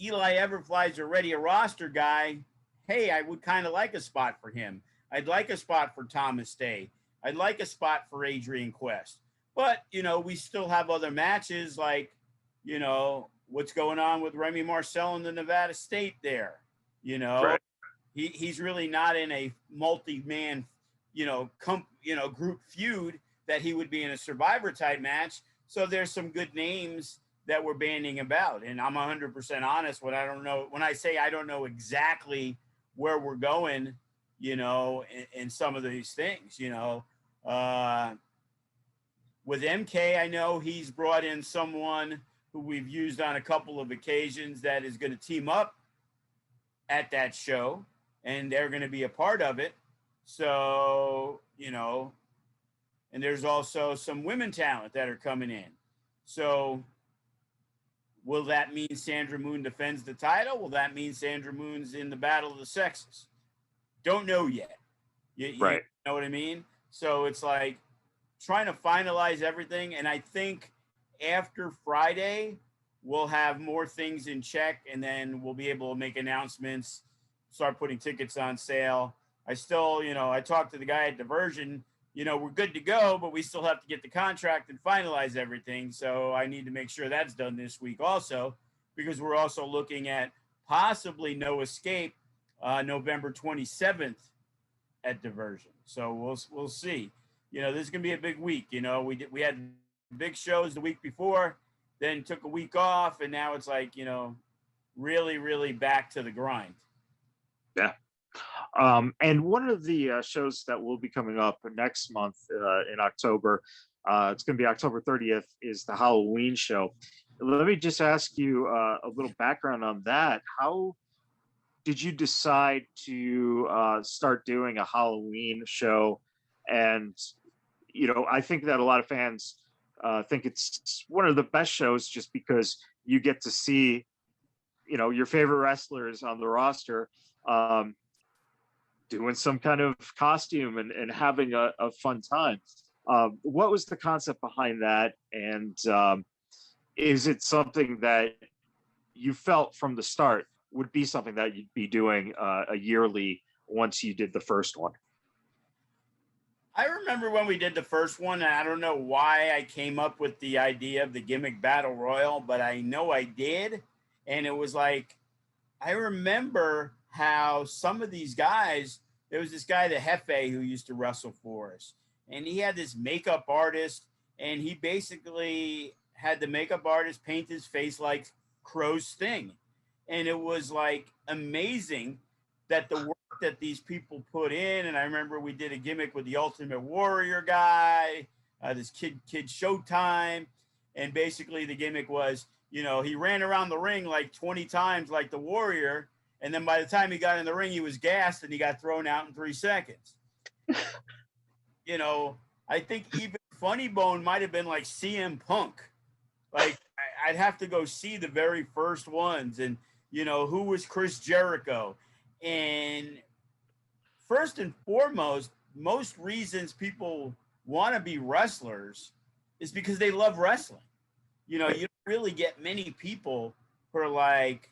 Eli Everfly's already a roster guy. Hey, I would kind of like a spot for him. I'd like a spot for Thomas Day. I'd like a spot for Adrian Quest. But, you know, we still have other matches like, you know, what's going on with Remy Marcel in the Nevada State there. You know, right. He's really not in a multi-man, you know, group feud that he would be in a Survivor type match. So there's some good names that we're banding about. And I'm 100% honest when I say I don't know exactly where we're going, you know, in some of these things, you know. With MK, I know he's brought in someone who we've used on a couple of occasions that is going to team up at that show, and they're going to be a part of it. So, you know, and there's also some women talent that are coming in. So will that mean Sandra Moon defends the title? Will that mean Sandra Moon's in the battle of the sexes? Don't know yet. You know what I mean? So it's like trying to finalize everything. And I think after Friday, we'll have more things in check, and then we'll be able to make announcements, start putting tickets on sale. I still, you know, I talked to the guy at Diversion, you know, we're good to go, but we still have to get the contract and finalize everything. So I need to make sure that's done this week also, because we're also looking at possibly No Escape November 27th at Diversion. So we'll see. You know, this is going to be a big week. You know, we had big shows the week before, then took a week off, and now it's like, you know, really, really back to the grind. Yeah. And one of the shows that will be coming up next month in October, it's going to be October 30th, is the Halloween show. Let me just ask you a little background on that. How did you decide to start doing a Halloween show? And, you know, I think that a lot of fans think it's one of the best shows just because you get to see, you know, your favorite wrestlers on the roster doing some kind of costume and having a fun time. What was the concept behind that? And is it something that you felt from the start would be something that you'd be doing a yearly once you did the first one? I remember when we did the first one, and I don't know why I came up with the idea of the gimmick battle royal, but I know I did. And it was like, I remember how some of these guys, there was this guy, the Jefe, who used to wrestle for us, and he had this makeup artist, and he basically had the makeup artist paint his face like Crow's Sting. And it was like amazing that the work that these people put in. And I remember we did a gimmick with the Ultimate Warrior guy, this kid Showtime. And basically the gimmick was, you know, he ran around the ring like 20 times like the Warrior. And then by the time he got in the ring, he was gassed and he got thrown out in 3 seconds. you know, I think even Funny Bone might have been like CM Punk. Like I'd have to go see the very first ones, and you know, who was Chris Jericho, and first and foremost, most reasons people want to be wrestlers is because they love wrestling. You know, you don't really get many people who are like,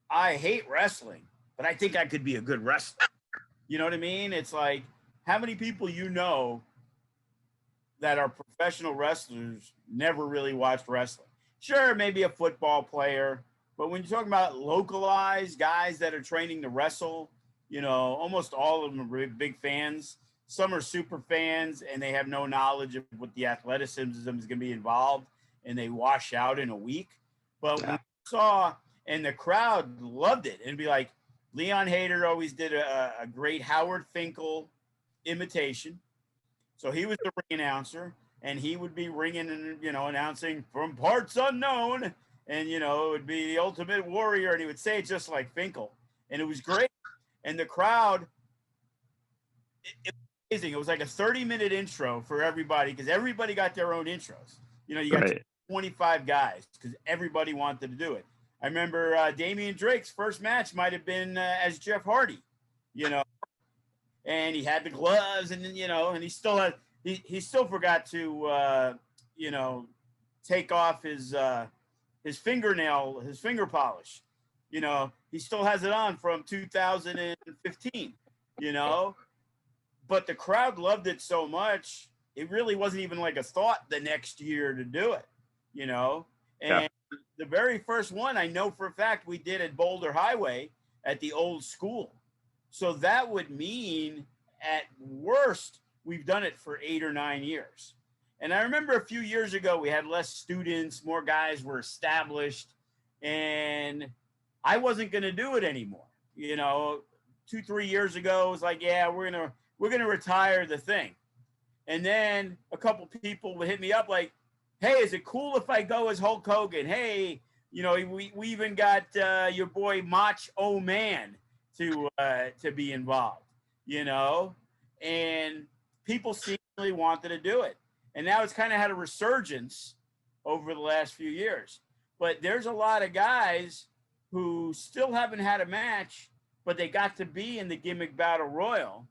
I hate wrestling, but I think I could be a good wrestler. You know what I mean? It's like, how many people you know that are professional wrestlers never really watched wrestling? Sure, maybe a football player, but when you're talking about localized guys that are training to wrestle, you know, almost all of them are big fans. Some are super fans and they have no knowledge of what the athleticism is going to be involved, and they wash out in a week. But when we saw, and the crowd loved it, and be like, Leon Hayter always did a great Howard Finkel imitation. So he was the ring announcer, and he would be ringing and, you know, announcing from parts unknown. And, you know, it would be the Ultimate Warrior, and he would say it just like Finkel. And it was great. And the crowd, it was amazing. It was like a 30-minute intro for everybody, because everybody got their own intros. You know, you got 25 guys because everybody wanted to do it. I remember Damian Drake's first match might have been as Jeff Hardy, you know, and he had the gloves, and then, you know, and he still had, he still forgot to, you know, take off his finger polish. You know, he still has it on from 2015, you know, but the crowd loved it so much. It really wasn't even like a thought the next year to do it, you know, and the very first one I know for a fact we did at Boulder Highway at the old school. So that would mean at worst, we've done it for 8 or 9 years. And I remember a few years ago, we had less students, more guys were established, and I wasn't going to do it anymore. You know, 2-3 years ago, it was like, yeah, we're going to retire the thing. And then a couple people would hit me up like, hey, is it cool if I go as Hulk Hogan? Hey, you know, we even got your boy Mach Oh Man to be involved, you know, and people seemingly wanted to do it. And now it's kind of had a resurgence over the last few years. But there's a lot of guys who still haven't had a match, but they got to be in the Gimmick Battle Royal.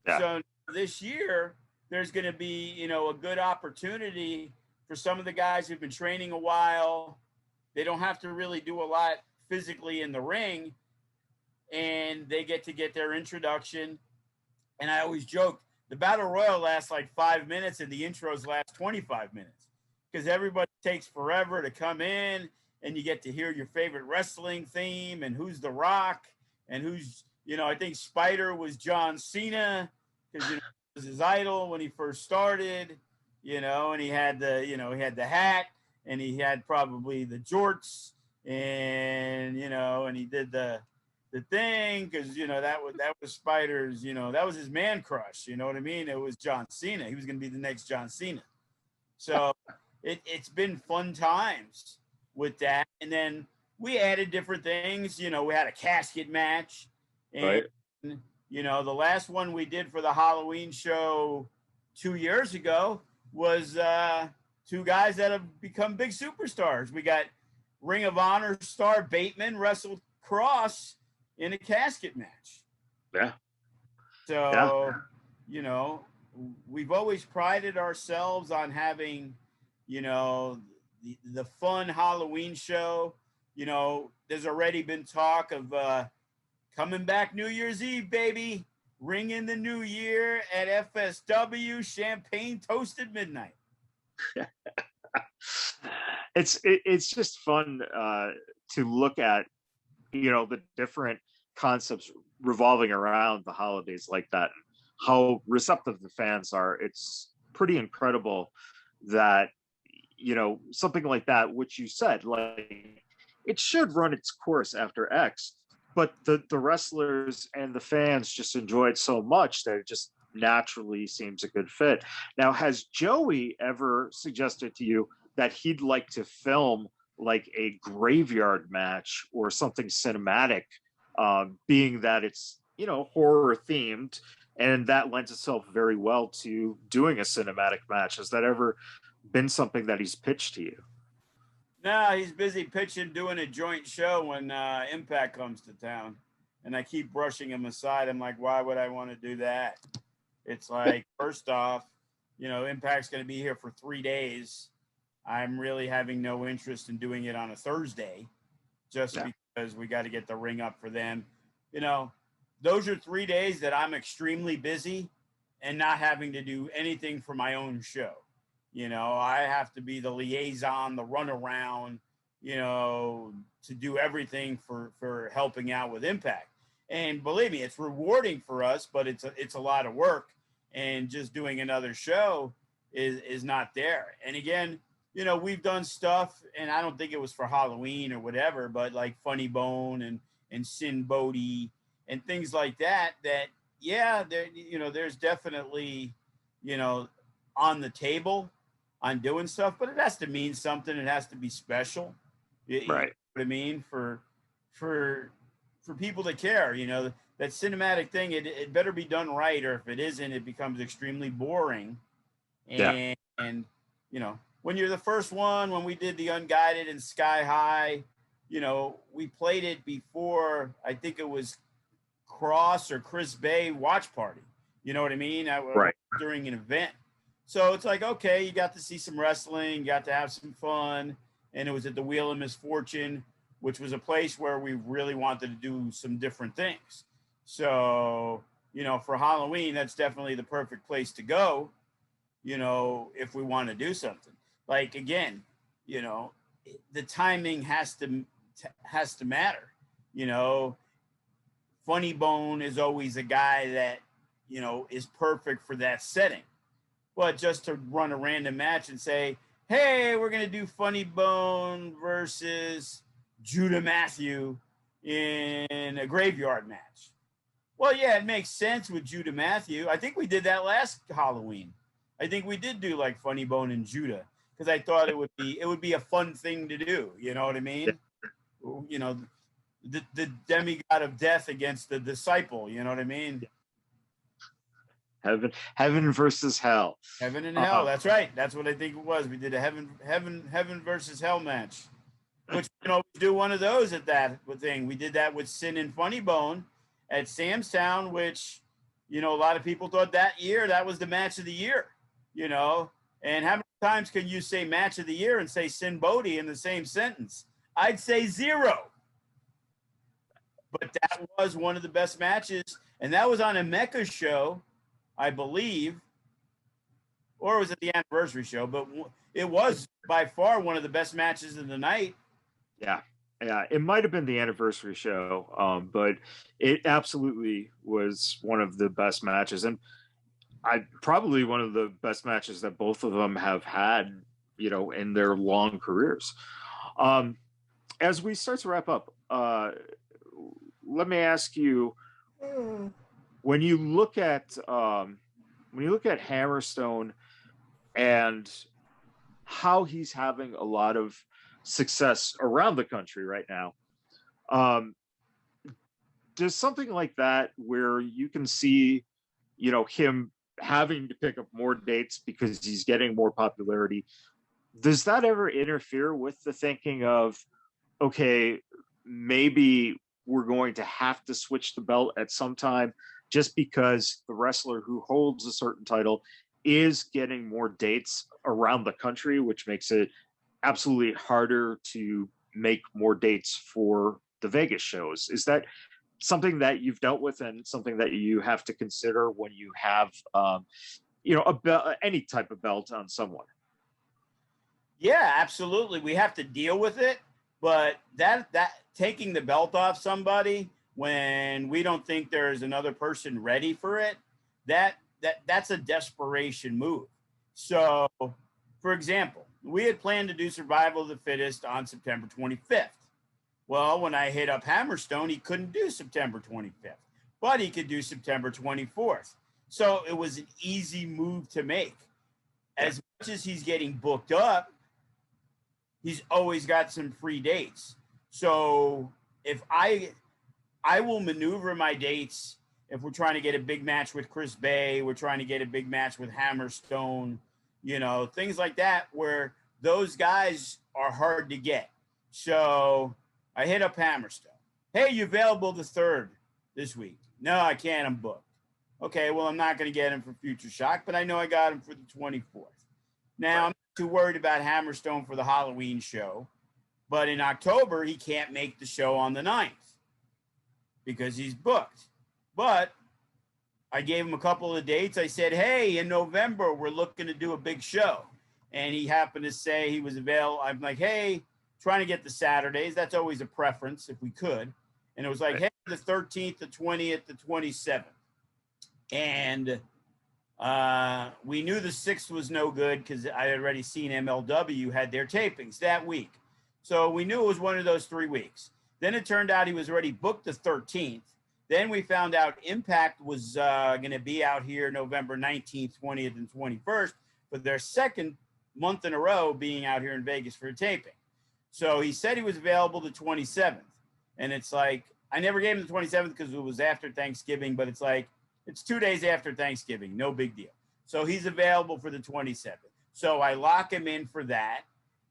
Yeah. So this year, there's going to be, you know, a good opportunity for some of the guys who've been training a while. They don't have to really do a lot physically in the ring, and they get to get their introduction. And I always joke, the Battle Royal lasts like 5 minutes and the intros last 25 minutes because everybody takes forever to come in, and you get to hear your favorite wrestling theme and who's The Rock and who's, you know, I think Spider was John Cena because, you know, it was his idol when he first started, you know, and he had the, you know, he had the hat and he had probably the jorts and, you know, and he did the thing because, you know, that was Spider's, you know, that was his man crush, you know what I mean? It was John Cena. He was going to be the next John Cena. So it's been fun times with that. And then we added different things. You know, we had a casket match. And, you know, the last one we did for the Halloween show 2 years ago was two guys that have become big superstars. We got Ring of Honor star Bateman wrestled Cross in a casket match. Yeah. So, you know, we've always prided ourselves on having, you know, the fun Halloween show. You know, there's already been talk of coming back New Year's Eve, baby. Ring in the new year at FSW, Champagne Toasted Midnight. It's just fun to look at, you know, the different concepts revolving around the holidays like that, how receptive the fans are. It's pretty incredible that, you know, something like that, which you said, like, it should run its course after X, but the wrestlers and the fans just enjoy it so much that it just naturally seems a good fit. Now, has Joey ever suggested to you that he'd like to film like a graveyard match or something cinematic, being that it's, you know, horror themed and that lends itself very well to doing a cinematic match. Has that ever been something that he's pitched to you? No, he's busy pitching, doing a joint show when Impact comes to town. And I keep brushing him aside. I'm like, why would I want to do that? It's like, first off, you know, Impact's going to be here for 3 days. I'm really having no interest in doing it on a Thursday just because we got to get the ring up for them. You know, those are 3 days that I'm extremely busy and not having to do anything for my own show. You know, I have to be the liaison, the runaround, you know, to do everything for helping out with Impact. And believe me, it's rewarding for us, but it's a lot of work. And just doing another show is not there. And again, you know, we've done stuff, and I don't think it was for Halloween or whatever, but like Funny Bone and Sin Bodhi and things like that, yeah, there, you know, there's definitely, you know, on the table on doing stuff, but it has to mean something. It has to be special. Right. You know what I mean? For people to care, you know, that cinematic thing, it better be done right, or if it isn't, it becomes extremely boring. And, you know, when you're the first one, when we did the Unguided and Sky High, you know, we played it before, I think it was Cross or Chris Bay watch party. You know what I mean? Right. During an event. So it's like, okay, you got to see some wrestling, you got to have some fun. And it was at the Wheel of Misfortune, which was a place where we really wanted to do some different things. So, you know, for Halloween, that's definitely the perfect place to go, you know, if we want to do something. Like, again, you know, the timing has to matter. You know, Funny Bone is always a guy that, you know, is perfect for that setting. But just to run a random match and say, hey, we're going to do Funny Bone versus Judah Matthew in a graveyard match. Well, yeah, it makes sense with Judah Matthew. I think we did that last Halloween. I think we did do like Funny Bone and Judah because I thought it would be a fun thing to do. You know what I mean? You know, the demigod of death against the disciple. You know what I mean? Heaven versus hell. Heaven and hell. That's right. That's what I think it was. We did a heaven versus hell match, which, you know, we do one of those at that thing. We did that with Sin and Funny Bone at Sam's Town, which, you know, a lot of people thought that year that was the match of the year, you know. And how many times can you say match of the year and say Sin Bodhi in the same sentence? I'd say 0. But that was one of the best matches. And that was on a Mecca show, I believe, or it was at the anniversary show, but it was by far one of the best matches of the night. Yeah, it might have been the anniversary show, but it absolutely was one of the best matches, and probably one of the best matches that both of them have had, you know, in their long careers. As we start to wrap up, let me ask you, when you look at Hammerstone and how he's having a lot of success around the country right now, does something like that where you can see, you know, him having to pick up more dates because he's getting more popularity, does that ever interfere with the thinking of, okay, maybe we're going to have to switch the belt at some time just because the wrestler who holds a certain title is getting more dates around the country, which makes it absolutely harder to make more dates for the Vegas shows? Is that something that you've dealt with and something that you have to consider when you have, you know, any type of belt on someone? Yeah, absolutely. We have to deal with it, but that taking the belt off somebody when we don't think there's another person ready for it, that's a desperation move. So, for example, we had planned to do Survival of the Fittest on September 25th. Well, when I hit up Hammerstone, he couldn't do September 25th, but he could do September 24th. So it was an easy move to make. As much as he's getting booked up, he's always got some free dates. So if I will maneuver my dates if we're trying to get a big match with Chris Bay, we're trying to get a big match with Hammerstone, you know, things like that, where those guys are hard to get. So I hit up Hammerstone. Hey, you available the 3rd this week? No, I can't. I'm booked. Okay, well, I'm not going to get him for Future Shock, but I know I got him for the 24th. Now, I'm not too worried about Hammerstone for the Halloween show, but in October, he can't make the show on the 9th because he's booked. But I gave him a couple of dates. I said, hey, in November, we're looking to do a big show. And he happened to say he was available. I'm like, hey, trying to get the Saturdays. That's always a preference if we could. And it was like, hey, the 13th, the 20th, the 27th. And we knew the 6th was no good because I had already seen MLW had their tapings that week. So we knew it was one of those 3 weeks. Then it turned out he was already booked the 13th. Then we found out Impact was going to be out here November 19th, 20th, and 21st for their second month in a row being out here in Vegas for a taping. So he said he was available the 27th. And it's like, I never gave him the 27th because it was after Thanksgiving, but it's like, it's 2 days after Thanksgiving. No big deal. So he's available for the 27th. So I lock him in for that.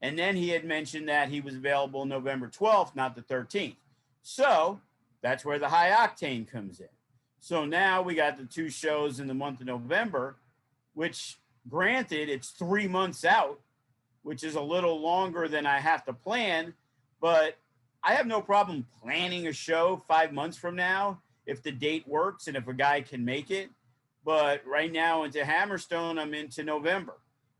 And then he had mentioned that he was available November 12th, not the 13th. So that's where the High Octane comes in. So now we got the 2 shows in the month of November, which granted it's 3 months out, which is a little longer than I have to plan, but I have no problem planning a show 5 months from now if the date works and if a guy can make it. But right now into Hammerstone, I'm into November.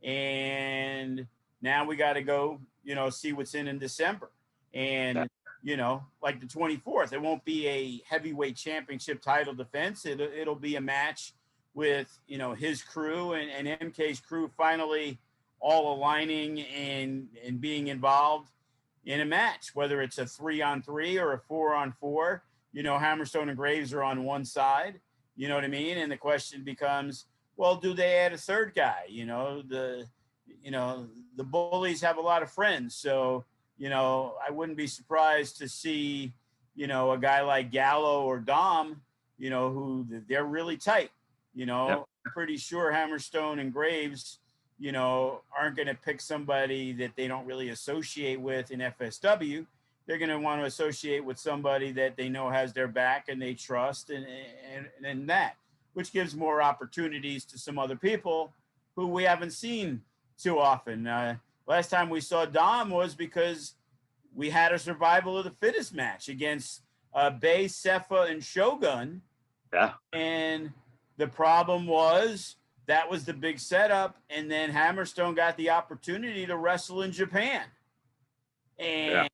And now we got to go, you know, see what's in December. And, you know, like the 24th, it won't be a heavyweight championship title defense. It'll be a match with, you know, his crew and MK's crew finally all aligning and being involved in a match, whether it's a 3-on-3 or a 4-on-4. You know, Hammerstone and Graves are on one side, you know what I mean? And the question becomes, well, do they add a third guy? You know, the bullies have a lot of friends. So, you know, I wouldn't be surprised to see, you know, a guy like Gallo or Dom, you know, who they're really tight, you know. Yep. I'm pretty sure Hammerstone and Graves, you know, aren't going to pick somebody that they don't really associate with in FSW. They're going to want to associate with somebody that they know has their back and they trust and that, which gives more opportunities to some other people who we haven't seen too often. Last time we saw Dom was because we had a survival of the fittest match against Bay, Sefa, and Shogun. Yeah. And the problem was that was the big setup. And then Hammerstone got the opportunity to wrestle in Japan. And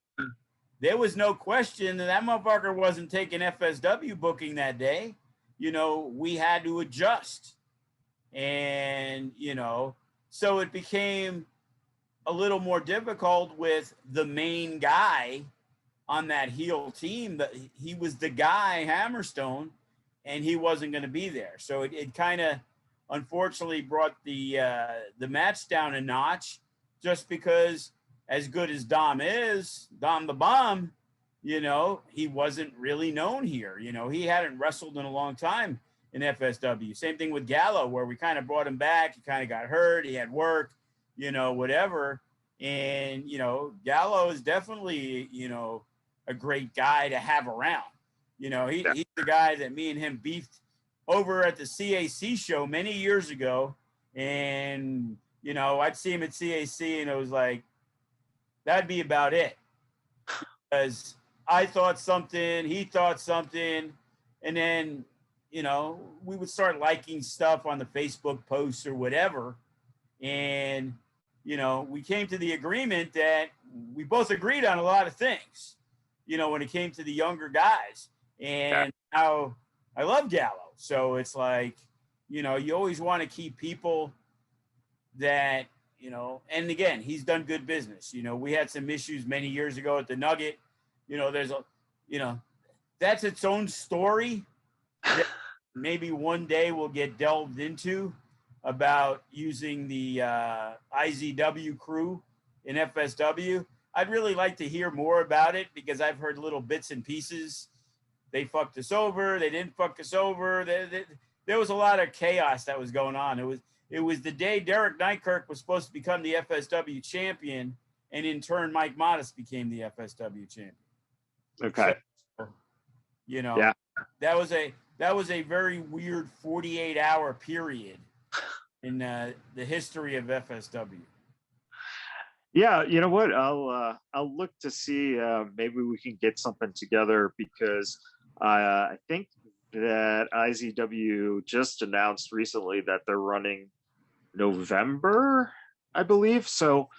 there was no question that motherfucker wasn't taking FSW booking that day. You know, we had to adjust. And, you know, so it became a little more difficult with the main guy on that heel team. That he was the guy, Hammerstone, and he wasn't going to be there. So it kind of unfortunately brought the match down a notch, just because as good as Dom is, Dom the Bomb, you know, he wasn't really known here. You know, he hadn't wrestled in a long time in FSW. Same thing with Gallo, where we kind of brought him back. He kind of got hurt. He had work, you know, whatever. And, you know, Gallo is definitely, you know, a great guy to have around. You know, he's the guy that me and him beefed over at the CAC show many years ago. And, you know, I'd see him at CAC and it was like, that'd be about it. Because I thought something, he thought something, and then, you know, we would start liking stuff on the Facebook posts or whatever. And, you know, we came to the agreement that we both agreed on a lot of things, you know, when it came to the younger guys. And now I love Gallo. So it's like, you know, you always want to keep people that, you know, and again, he's done good business. You know, we had some issues many years ago at the Nugget. You know, there's a, you know, that's its own story that maybe one day we'll get delved into about using the IZW crew in FSW. I'd really like to hear more about it because I've heard little bits and pieces. they fucked us over. They didn't fuck us over. There was a lot of chaos that was going on. It was the day Derek Nykerk was supposed to become the FSW champion, and in turn, Mike Modest became the FSW champion. Okay. So, yeah. that was a very weird 48-hour period in the history of FSW. Yeah, you know what? I'll look to see maybe we can get something together, because I think that IZW just announced recently that they're running November, I believe. So,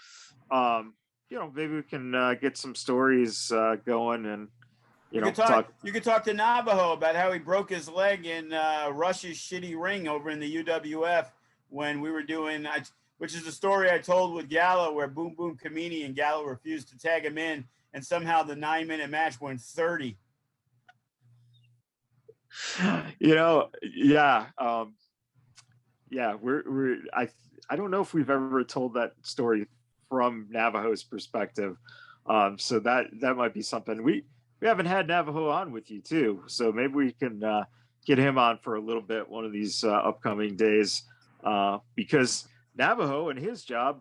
maybe we can get some stories going, and you could talk to Navajo about how he broke his leg in Rush's shitty ring over in the UWF when we were doing, which is a story I told with Gallo, where Boom Boom Kamini and Gallo refused to tag him in, and somehow the 9-minute match went 30. I don't know if we've ever told that story from Navajo's perspective. So that might be something. We haven't had Navajo on with you too, so maybe we can get him on for a little bit one of these upcoming days, because Navajo and his job,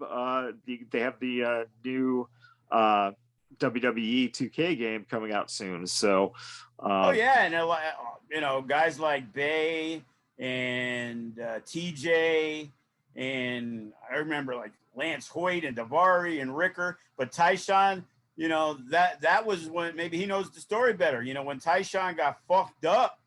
they have the new WWE 2K game coming out soon. So, and guys like Bay and TJ, and I remember like Lance Hoyt and Davari and Ricker, but Tyshawn, that was when, maybe he knows the story better. When Tyshawn got fucked up,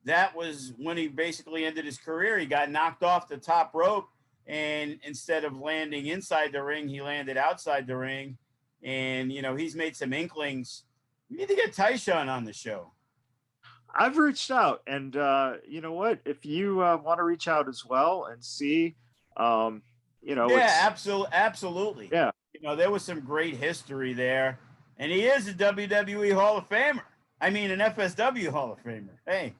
that was when he basically ended his career. He got knocked off the top rope, and instead of landing inside the ring, he landed outside the ring. And, he's made some inklings. We need to get Tyshawn on the show. I've reached out, and you know what? If you want to reach out as well and see, absolutely. Yeah. There was some great history there, and he is a WWE Hall of Famer. I mean, an FSW Hall of Famer. Hey.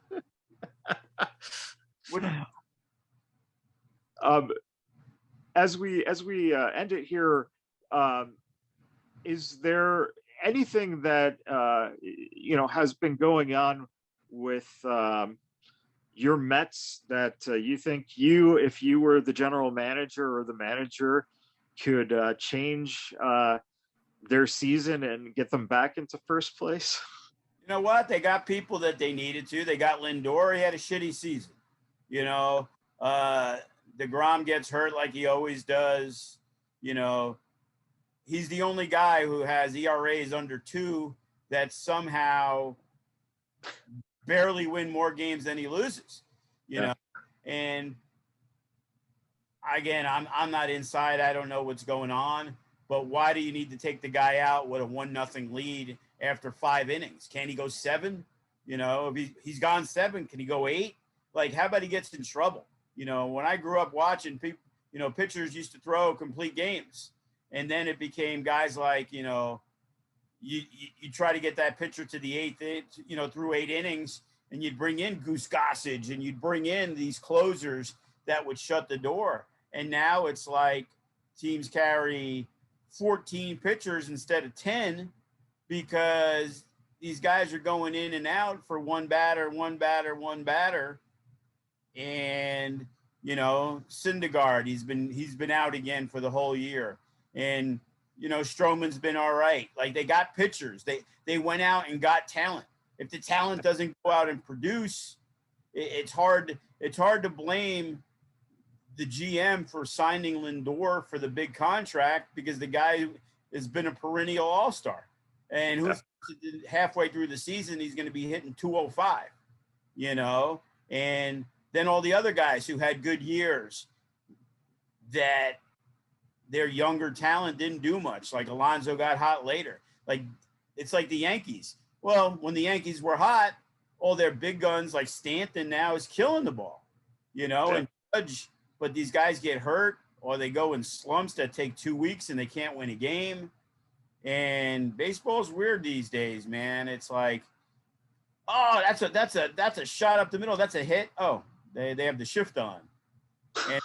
As we end it here, is there anything that has been going on with your Mets that you think if you were the general manager or the manager, could change their season and get them back into first place? You know what? They got people that they needed to. They got Lindor. He had a shitty season. DeGrom gets hurt like he always does. He's the only guy who has ERAs under 2 that somehow barely win more games than he loses. And again, I'm not inside. I don't know what's going on. But why do you need to take the guy out with a 1-0 lead after 5 innings? Can he go 7? If he's gone 7, can he go 8? Like, how about he gets in trouble? When I grew up watching people, pitchers used to throw complete games. And then it became guys like, you try to get that pitcher to the 8th, through 8 innings, and you'd bring in Goose Gossage, and you'd bring in these closers that would shut the door. And now it's like teams carry 14 pitchers instead of 10, because these guys are going in and out for one batter. And, Syndergaard, he's been out again for the whole year. And, Stroman's been all right. Like, they got pitchers. They went out and got talent. If the talent doesn't go out and produce, it's hard to blame the GM for signing Lindor for the big contract, because the guy has been a perennial all-star. And who's halfway through the season, he's going to be hitting 205, and then all the other guys who had good years that their younger talent didn't do much. Like Alonso got hot later. Like, it's like the Yankees. Well, when the Yankees were hot, all their big guns like Stanton now is killing the ball, and Judge. But these guys get hurt, or they go in slumps that take 2 weeks and they can't win a game. And baseball's weird these days, man. It's like, oh, that's a shot up the middle. That's a hit. Oh, they have the shift on. And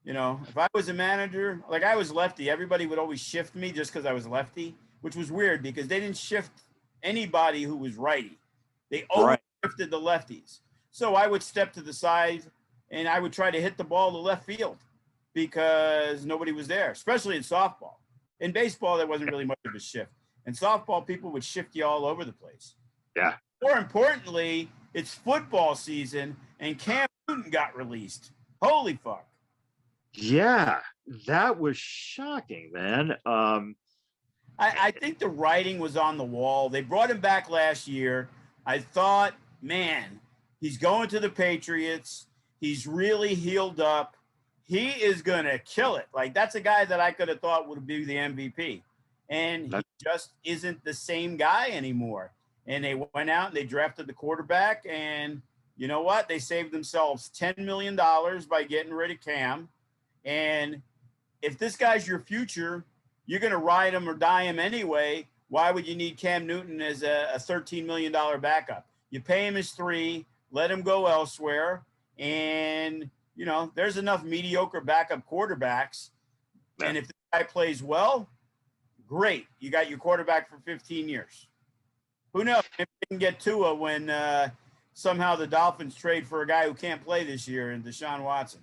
if I was a manager, like I was lefty, everybody would always shift me just because I was lefty, which was weird because they didn't shift anybody who was righty. They always shifted the lefties. So I would step to the side and I would try to hit the ball to left field because nobody was there, especially in softball. In baseball, there wasn't really much of a shift. In softball, people would shift you all over the place. Yeah. More importantly, it's football season and Cam Newton got released. Holy fuck. Yeah, that was shocking, man. I think the writing was on the wall. They brought him back last year. I thought, man, he's going to the Patriots. He's really healed up. He is going to kill it. Like, that's a guy that I could have thought would be the MVP. And he just isn't the same guy anymore. And they went out and they drafted the quarterback. And you know what? They saved themselves $10 million by getting rid of Cam. And if this guy's your future, you're going to ride him or die him anyway. Why would you need Cam Newton as a $13 million backup? You pay him his $3, let him go elsewhere. And, you know, there's enough mediocre backup quarterbacks. Yeah. And if the guy plays well, great. You got your quarterback for 15 years. Who knows? If they can get Tua when somehow the Dolphins trade for a guy who can't play this year in Deshaun Watson.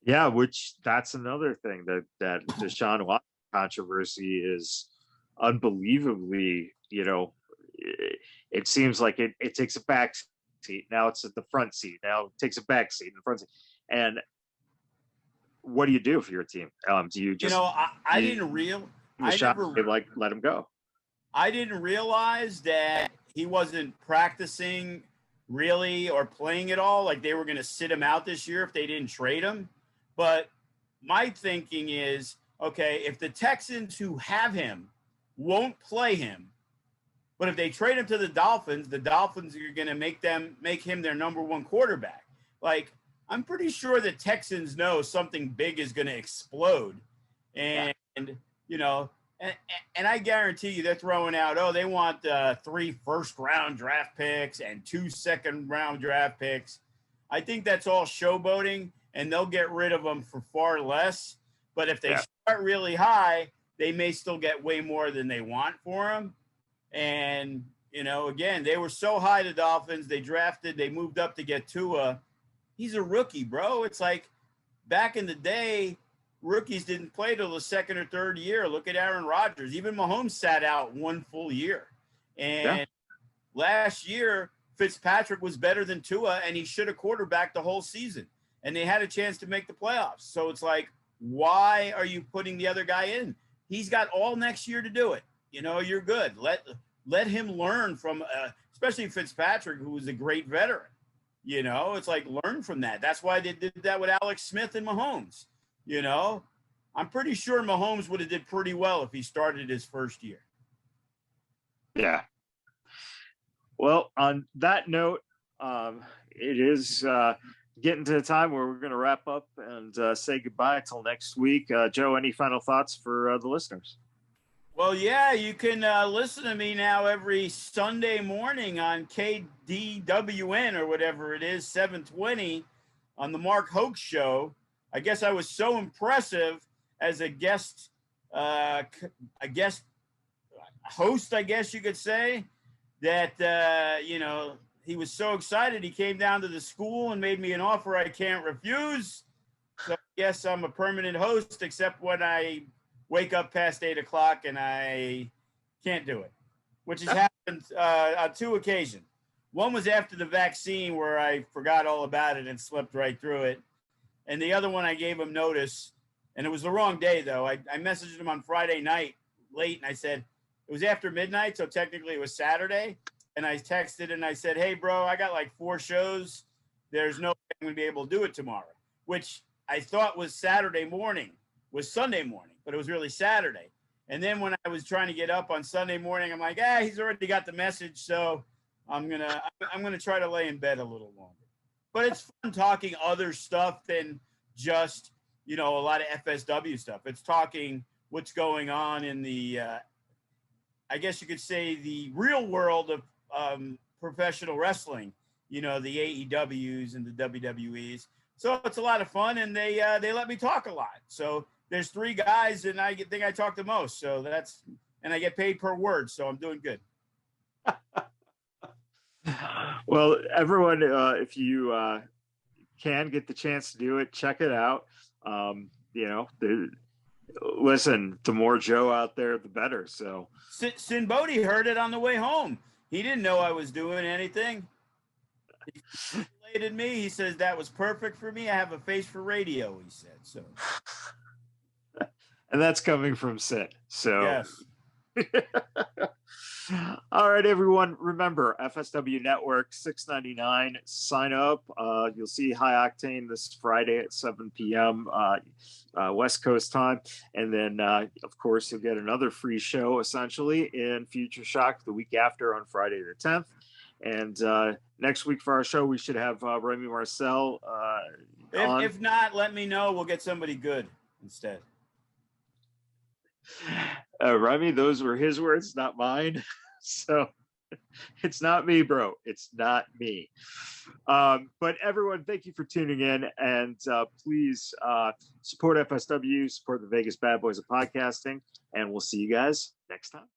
Yeah, which that's another thing that Deshaun Watson controversy is unbelievably, you know, it seems like it takes a back seat. Now it's at the front seat. Now it takes a back seat in the front seat. And what do you do for your team? Do you just, you know, I didn't let him go. I didn't realize that he wasn't practicing really or playing at all. Like they were going to sit him out this year if they didn't trade him. But my thinking is, okay, if the Texans who have him won't play him, but if they trade him to the Dolphins are going to make him their number one quarterback. Like, I'm pretty sure the Texans know something big is going to explode. And, you know, and I guarantee you they're throwing out, they want 3 first-round draft picks and 2 second-round draft picks. I think that's all showboating, and they'll get rid of them for far less. But if they start really high, they may still get way more than they want for them. And, you know, again, they were so high, the Dolphins. They moved up to get Tua. He's a rookie, bro. It's like back in the day, rookies didn't play till the second or third year. Look at Aaron Rodgers. Even Mahomes sat out 1 full year. And last year, Fitzpatrick was better than Tua, and he should have quarterbacked the whole season. And they had a chance to make the playoffs. So it's like, why are you putting the other guy in? He's got all next year to do it. You know, you're good. Let him learn from, especially Fitzpatrick, who was a great veteran. You know, it's like learn from that. That's why they did that with Alex Smith and Mahomes. You know, I'm pretty sure Mahomes would have did pretty well if he started his first year. Yeah. Well, on that note, it is getting to the time where we're going to wrap up and say goodbye until next week. Joe, any final thoughts for the listeners? Well, yeah, you can listen to me now every Sunday morning on KDWN or whatever it is, 720 on the Mark Hoke Show. I guess I was so impressive as a guest host, I guess you could say, that, you know, he was so excited he came down to the school and made me an offer I can't refuse. So I guess I'm a permanent host, except when I wake up past 8 o'clock and I can't do it, which has happened on 2 occasions. One was after the vaccine where I forgot all about it and slept right through it. And the other one, I gave him notice, and it was the wrong day, though. I messaged him on Friday night late, and I said, it was after midnight, so technically it was Saturday. And I texted and I said, hey, bro, I got like 4 shows. There's no way I'm going to be able to do it tomorrow, which I thought was Sunday morning, but it was really Saturday. And then when I was trying to get up on Sunday morning, I'm like, he's already got the message, so I'm gonna try to lay in bed a little longer. But it's fun talking other stuff than just, you know, a lot of FSW stuff. It's talking what's going on in the, I guess you could say, the real world of professional wrestling, you know, the AEWs and the WWEs. So it's a lot of fun, and they let me talk a lot. So there's 3 guys, and I think I talk the most. So and I get paid per word, so I'm doing good. Well, everyone, if you can get the chance to do it, check it out. Listen, the more Joe out there, the better. So Sin Bodhi heard it on the way home. He didn't know I was doing anything. He congratulated me. He says that was perfect for me. I have a face for radio, he said. So, and that's coming from Sid. So yes. All right, everyone. Remember, FSW Network, $6.99. Sign up. You'll see High Octane this Friday at 7 p.m. West Coast time. And then, of course, you'll get another free show, essentially, in Future Shock the week after on Friday the 10th. And next week for our show, we should have Remy Marcel on. If not, let me know. We'll get somebody good instead. Remy, those were his words, not mine. So it's not me, bro. It's not me. But everyone, thank you for tuning in. And please support FSW, support the Vegas Bad Boys of Podcasting. And we'll see you guys next time.